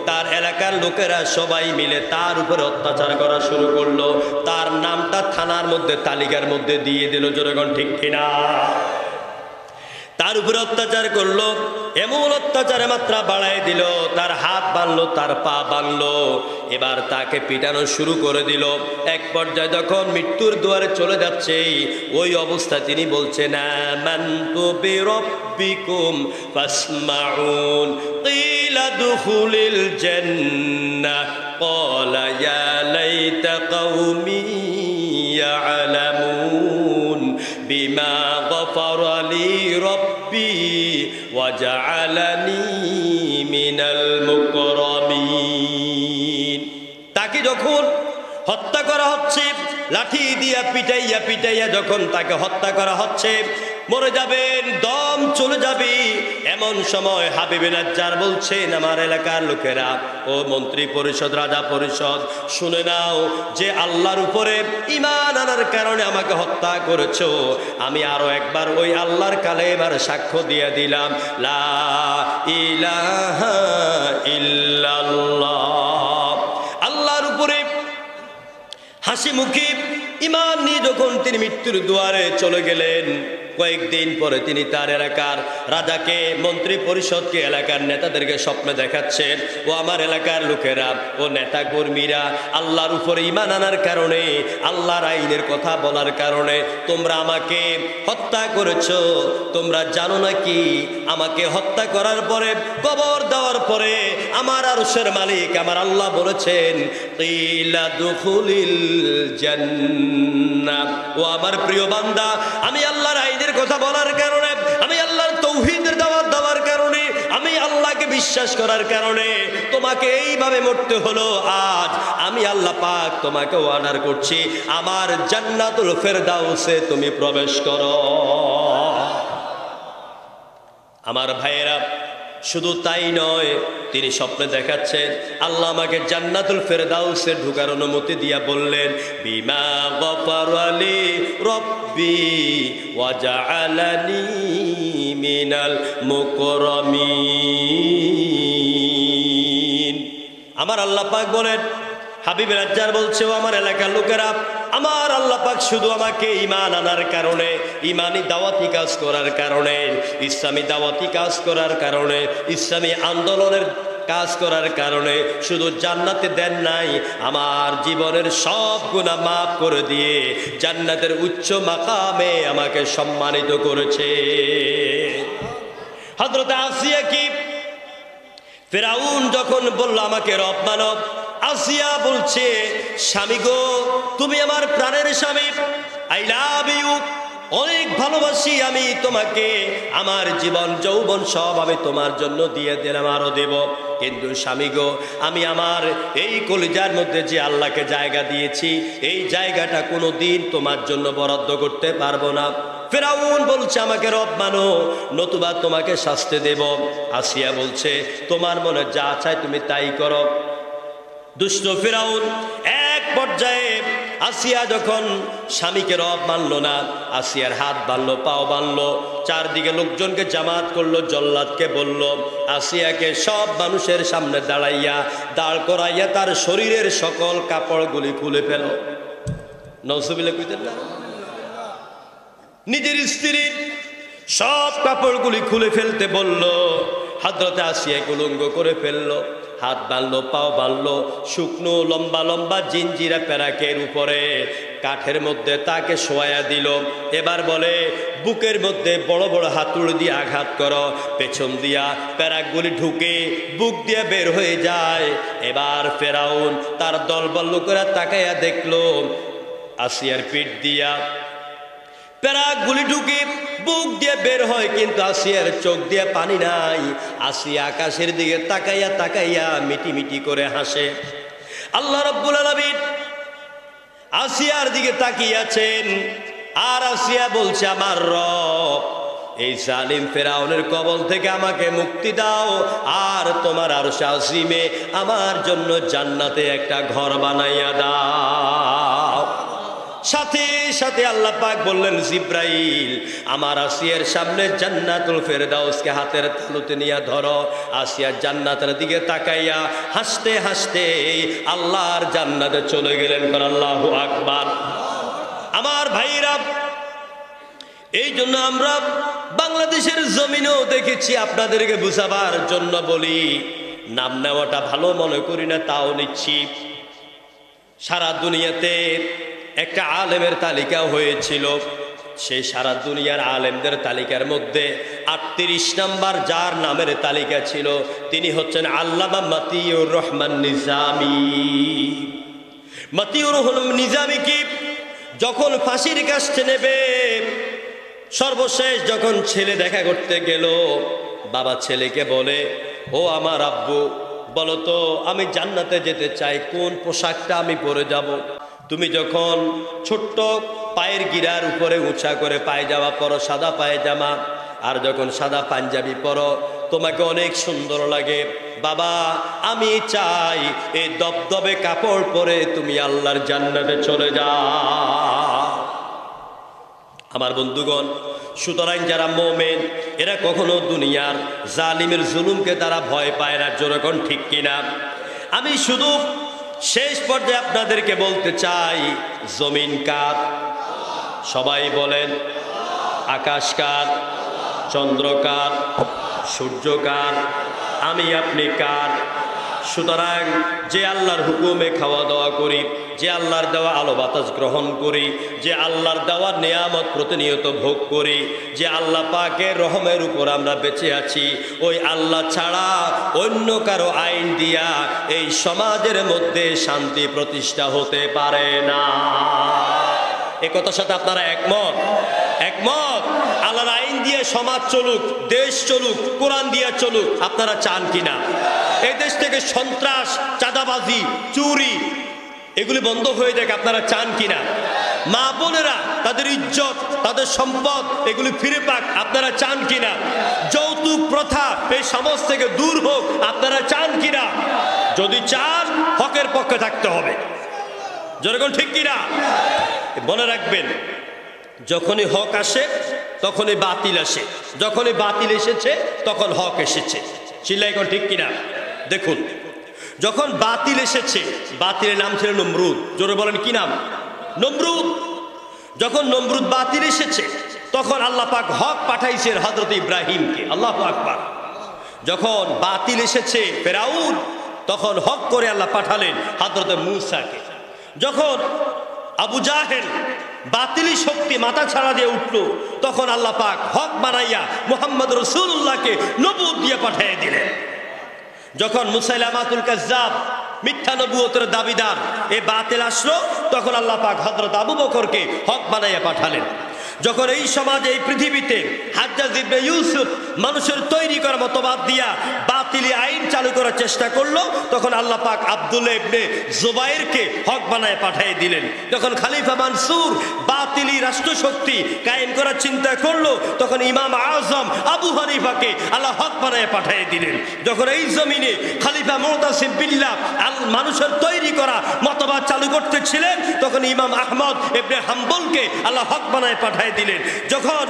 তার এলাকার লোকেরা সবাই মিলে তার উপরে অত্যাচার করা শুরু করলো। তার নামটা থানার মধ্যে তালিকার মধ্যে দিয়ে দিল। জনগণ ঠিক কিনা? তার উপরে অত্যাচার করলো, এমন অত্যাচারে মাত্রা বাড়ায় দিল, তার হাত বাঁধলো, তার পা বাঁধলো, এবার তাকে পিটানো শুরু করে দিল। এক পর্যায়ে যখন মৃত্যুর দুয়ারে চলে যাচ্ছে, ওই অবস্থায় তিনি বলছেন, আমানতু বিরাব্বিকুম ফাসমাউন কিলা দুখুলিল জান্নাহ ক্বালা ইয়া লাইতা কওমি ইয়ালামুন বিমা গফারা লি রব্বি ওয়াজআলানি মিনাল মুকরামিন। তাকে যখন হত্যা করা হচ্ছে, লাঠি দিয়া পিটাইয়া পিটাইয়া যখন তাকে হত্যা করা হচ্ছে, মরে যাবেন, দম চলে যাবে, এমন সময় হাবিবে নাজ্জার বলছেন, আমার এলাকার লোকেরা, ও মন্ত্রী পরিষদ, রাজা পরিষদ, শুনে নাও যে আল্লাহর উপরে ঈমান আনার কারণে আমাকে হত্যা করেছো, আমি আরো একবার ওই আল্লাহর কালেমার সাক্ষ্য দিয়ে দিলাম, লা ইলাহা ইল্লাল্লাহ। আল্লাহর উপরে হাসি মুখে ঈমান নিয়ে যখন তিনি মৃত্যুর দুয়ারে চলে গেলেন, কয়েকদিন পরে তিনি তার এলাকার রাজাকে, মন্ত্রী পরিষদকে, এলাকার নেতাদেরকে স্বপ্নে দেখাচ্ছেন, ও আমার এলাকার লোকেরা, ও নেতা কর্মীরা, আল্লাহর উপরে ঈমান আনার কারণে, আল্লাহর আইনের কথা বলার কারণে তোমরা আমাকে হত্যা করেছো। তোমরা জানো নাকি আমাকে হত্যা করার পরে, কবর দেওয়ার পরে আমার আরশের মালিক আমার আল্লাহ বলেছেন, কিলা দুখুলিল জান্নাহ। ও আমার প্রিয় বান্দা, আমি আল্লাহর আইনের কথা বলার কারণে, আমি আল্লাহর তৌহিদের দাওয়াত দেওয়ার কারণে, আমি আল্লাহকে বিশ্বাস করার কারণে তোমাকে এইভাবে মরতে হলো। আজ আমি আল্লাহ পাক তোমাকে অর্ডার করছি, আমার জান্নাতুল ফেরদাউসে তুমি প্রবেশ করো। আমার ভাইয়েরা, শুধু তাই নয়, তিনি স্বপ্নে দেখাচ্ছেন আল্লাহ আমাকে জান্নাতুল ফেরদাউসে ঢোকার অনুমতি দিয়া বললেন, বিমা গফারা লি রব্বি ওয়াজআলানি মিনাল মুকরামিন। আমার আল্লাহ পাক বলেন, হাবিবে নাজ্জার বলছে, ও আমার এলাকার লোকেরা, আমার আল্লাহ পাক শুধু আমাকে ঈমান আনার কারণে, ঈমানি দাওয়াতি কাজ করার কারণে, ইসলামী দাওয়াতি কাজ করার কারণে, ইসলামী আন্দোলনের কাজ করার কারণে শুধু জান্নাতে দেন নাই, আমার জীবনের সব গুনাহ মাফ করে দিয়ে জান্নাতের উচ্চ মাকামে আমাকে সম্মানিত করেছে। হযরত আসিয়া কি ফেরাউন যখন বলল আমাকে রব মানব, আসিয়া বলছে, স্বামী গো, তুমি আমার প্রাণের স্বামী, আই লাভ ইউ, অনেক ভালোবাসি আমি তোমাকে, আমার জীবন যৌবন সব আমি তোমার জন্য দিয়ে দিলাম, আরো দেব। কিন্তু স্বামী গো, আমি আমার এই কলিজার মধ্যে যে আল্লাহকে জায়গা দিয়েছি, এই জায়গাটা কোনো দিন তোমার জন্য বরাদ্দ করতে পারবো না। ফেরাউন বলছে, আমাকে রব মানো, নতুবা তোমাকে শাস্তি দেব। আসিয়া বলছে, তোমার মনে যা চায় তুমি তাই করো। দুষ্ট ফেরাউন এক পর্যায়ে আসিয়া যখন স্বামীকে রব মানলো না, আসিয়ার হাত বাঁধলো, পাও বাঁধলো, চারদিকে লোকজনকে জামাত করলো, জল্লাদকে বলল, আসিয়াকে সব মানুষের সামনে দাঁড় করাইয়া তার শরীরের সকল কাপড়গুলি খুলে ফেল। নওজুবিল্লাহ কইতেন না? নিজের স্ত্রীর সব কাপড়গুলি খুলে ফেলতে বলল। হযরত আসিয়া উলঙ্গ করে ফেললো। হাত বাঁধলো, পাও বাঁধলো, শুকনো লম্বা লম্বা জিঞ্জিরা প্যারাকের উপরে কাঠের মধ্যে তাকে শোয়া দিল। এবার বলে বুকের মধ্যে বড় বড় হাতুড়ি দিয়ে আঘাত করো, পেছন দিয়া প্যারাকগুলি ঢুকে বুক দিয়ে বের হয়ে যায়। এবার ফেরাউন তার দলবল লোকেরা তাকাইয়া দেখলো আসিয়ার পিঠ দিয়া প্যারাকগুলি ঢুকে বুক দিয়ে বের হয়, কিন্তু আসিয়ার চোখ দিয়ে পানি নাই। আসিয়া আকাশের দিকে তাকাইয়া তাকাইয়া মিটি মিটি করে হাসে। আল্লাহ রাব্বুল আলামিন আসিয়ার দিকে তাকিয়ে আছেন, আর আসিয়া বলছে আমার রব, এই জালিম ফেরাউনের কবল থেকে আমাকে মুক্তি দাও, আর তোমার আরশে আজিমে আমার জন্য জান্নাতে একটা ঘর বানাইয়া দাও। সাথে সাথে আল্লাহ পাক বললেন জিব্রাইল, আমার আসিয়ার সামনে জান্নাতুল ফেরদাউসকে হাতের তালুতে নিয়ে ধরো। আসিয়া জান্নাতের দিকে তাকাইয়া হাসতে হাসতে আল্লাহর জান্নাতে চলে গেলেন। আল্লাহু আকবার। আমার ভাইরা, এই জন্য আমরা বাংলাদেশের জমিনেও দেখেছি, আপনাদেরকে বুঝাবার জন্য বলি, নাম নেওয়াটা ভালো মনে করি না, তাও নিচ্ছি। সারা দুনিয়াতে একটা আলেমের তালিকা হয়েছিল, সেই সারা দুনিয়ার আলেমদের তালিকার মধ্যে 38 নম্বর যার নামের তালিকা ছিল, তিনি হচ্ছেন আল্লামা মতিউর রহমান নিজামী। মতিউর রহমান নিজামী কি যখন ফাঁসির কাছে নেবে, সর্বশেষ যখন ছেলে দেখা করতে গেল, বাবা ছেলেকে বলে, ও আমার আব্বু, বলো তো আমি জান্নাতে যেতে চাই, কোন পোশাকটা আমি পরে যাব? তুমি যখন ছোট্ট পায়ের গিরার উপরে উঁচা করে পায়জামা পরো, সাদা পায়জামা, আর যখন সাদা পাঞ্জাবি পরো তোমাকে অনেক সুন্দর লাগে। বাবা আমি চাই এই দবদবে কাপড় পরে তুমি আল্লাহর জান্নাতে চলে যাও। আমার বন্ধুগণ, সুতরাং যারা মোমেন এরা কখনো দুনিয়ার জালিমের জুলুমকে তারা ভয় পায় না। যেরকম ঠিক কিনা? আমি শুধু শেষ পর্যায়ে আপনাদেরকে বলতে চাই, জমিন কার? সবাই বলেন। আকাশ কার? চন্দ্র কার? সূর্য কার? আমি আপনি কার? সুতরাং যে আল্লাহর হুকুমে খাওয়া দাওয়া করি, যে আল্লাহর দেওয়া আলো বাতাস গ্রহণ করি, যে আল্লাহর দেওয়া নিয়ামত প্রতিনিয়ত ভোগ করি, যে আল্লাহ পাকের রহমের উপর আমরা বেঁচে আছি, ওই আল্লাহ ছাড়া অন্য কারো আইন দিয়া এই সমাজের মধ্যে শান্তি প্রতিষ্ঠা হতে পারে না। এ কথার সাথে আপনারা একমত? একমত। আল্লাহর আইন দিয়ে সমাজ চলুক, দেশ চলুক, কোরআন দিয়ে চলুক, আপনারা চান কিনা? এই দেশ থেকে সন্ত্রাস, চাঁদাবাজি, চুরি এগুলি বন্ধ হয়ে যাক, আপনারা চান কিনা? মা বোনেরা তাদের ইজ্জত, তাদের সম্পদ এগুলি ফিরে পাক, আপনারা চান কিনা? যৌতুক প্রথা এই সমাজ থেকে দূর হোক, আপনারা চান কিনা? যদি চান, হকের পক্ষে থাকতে হবে। যেরকম ঠিক কিনা? মনে রাখবেন, যখনই হক আসে তখনই বাতিল আসে, যখনই বাতিল এসেছে তখন হক এসেছে। চিল্লাই কোন ঠিক কিনা? দেখুন, যখন বাতিল এসেছে, বাতিলের নাম ছিল নমরুদ। জোরে বলেন কি নাম? নমরুদ। যখন নমরুদ বাতিল এসেছে তখন আল্লাহ পাক হক পাঠাইছেন হযরত ইব্রাহিমকে। আল্লাহু আকবার। যখন বাতিল এসেছে ফেরাউন, তখন হক করে আল্লাহ পাঠালেন হযরত মূসাকে। যখন আবু জাহেল বাতিলি শক্তি মাথা ছাড়া দিয়ে উঠল, তখন আল্লাহ পাক হক বানাইয়া মুহাম্মদ রাসূলুল্লাহকে নবুয়ত দিয়ে পাঠিয়ে দিলেন। যখন মুসাইলামাতুল কাজ্জাব মিথ্যা নবুয়তের দাবিদার এই বাতিল আসলো, তখন আল্লাহ পাক হযরত আবু বকরকে হক বানাইয়া পাঠালেন। যখন এই সমাজে, এই পৃথিবীতে হাজ্জাজ ইবনে ইউসুফ মানুষের তৈরি করা মতবাদ দিয়া বাতিলি আইন চালু করার চেষ্টা করলো, তখন আল্লাহ পাক আব্দুল্লাহ ইবনে জুবাইরকে হক বানায় পাঠিয়ে দিলেন। যখন খলিফা মানসুর বাতিলি রাষ্ট্রশক্তি কায়েম করার চিন্তা করলো, তখন ইমাম আজম আবু হানিফাকে আল্লাহ হক বানায় পাঠিয়ে দিলেন। যখন এই জমিনে খলিফা মুতাসিম বিল্লাহ মানুষের তৈরি করা মতবাদ চালু করতেছিলেন, তখন ইমাম আহমদ ইবনে হাম্বলকে আল্লাহ হক বানায় পাঠিয়ে দিলেন। যখন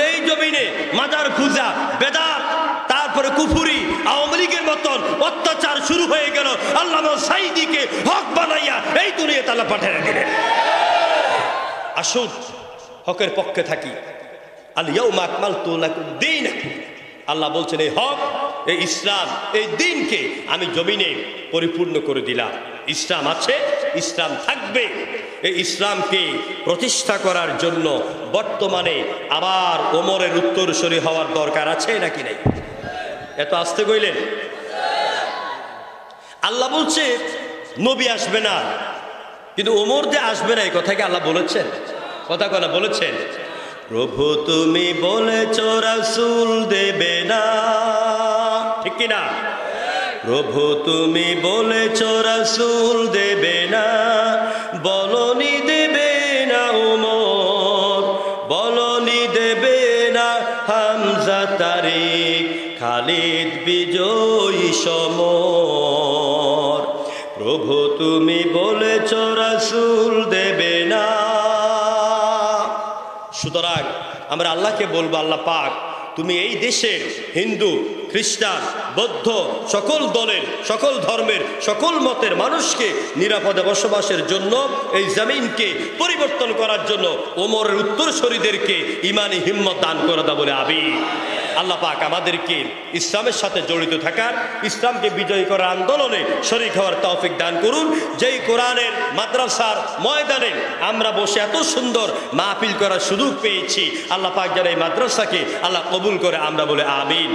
এই জমিনে মাজার পূজা, বেদাত, তারপরে কুফুরি, আওয়ামী লীগের মতন অত্যাচার শুরু হয়ে গেল, আল্লামা সাঈদীকে হক বানাইয়া এই দুনিয়াতে আল্লাহ পাঠিয়ে দিলেন। আসুন হকের পক্ষে থাকি। আল ইয়াউমা আকমালতু লাকুম দীনাকুম। আল্লাহ বলছেন এই হক এই ইসলাম, এই দিনকে আমি জমিনে পরিপূর্ণ করে দিলাম। ইসলাম আছে, ইসলাম থাকবে। এই ইসলামকে প্রতিষ্ঠা করার জন্য বর্তমানে আবার ওমরের উত্তরসূরি হওয়ার দরকার আছে নাকি নাই? এত আসতে কইলেন। আল্লাহ বলছে নবী আসবে না, কিন্তু ওমর যে আসবে না এই কথা কি আল্লাহ বলেছেন? কথা কনা বলেছেন। প্রভু তুমি বলেছ রাসূল দেবে না, ঠিক কিনা? প্রভু তুমি বলেছ রাসূল দেবে না, বলনি দেবে না ওমর, বলনি দেবে না হামজা তারিক খালিদ বিজয়ী সমর। প্রভু তুমি বলেছ রাসূল দেবে না। সুতরাং আমরা আল্লাহকে বলবো, আল্লাহ পাক তুমি এই দেশের হিন্দু, খ্রিস্টান, বৌদ্ধ সকল দলের, সকল ধর্মের, সকল মতের মানুষকে নিরাপদে বসবাসের জন্য, এই জমিনকে পরিবর্তন করার জন্য ওমরের উত্তরসূরিদেরকে ইমানি হিম্মত দান করে দাও বলে আমিন। আল্লাহ পাক আমাদেরকে ইসলামের সাথে জড়িত থাকার, ইসলামকে বিজয়ী করার আন্দোলনে শরীক হওয়ার তৌফিক দান করুন। যেই কোরআনের মাদ্রাসার ময়দানে আমরা বসে এত সুন্দর মাহফিল করার সুযোগ পেয়েছি, আল্লাহ পাক যেন এই মাদ্রাসাকে আল্লাহ কবুল করে আমরা বলে আমিন।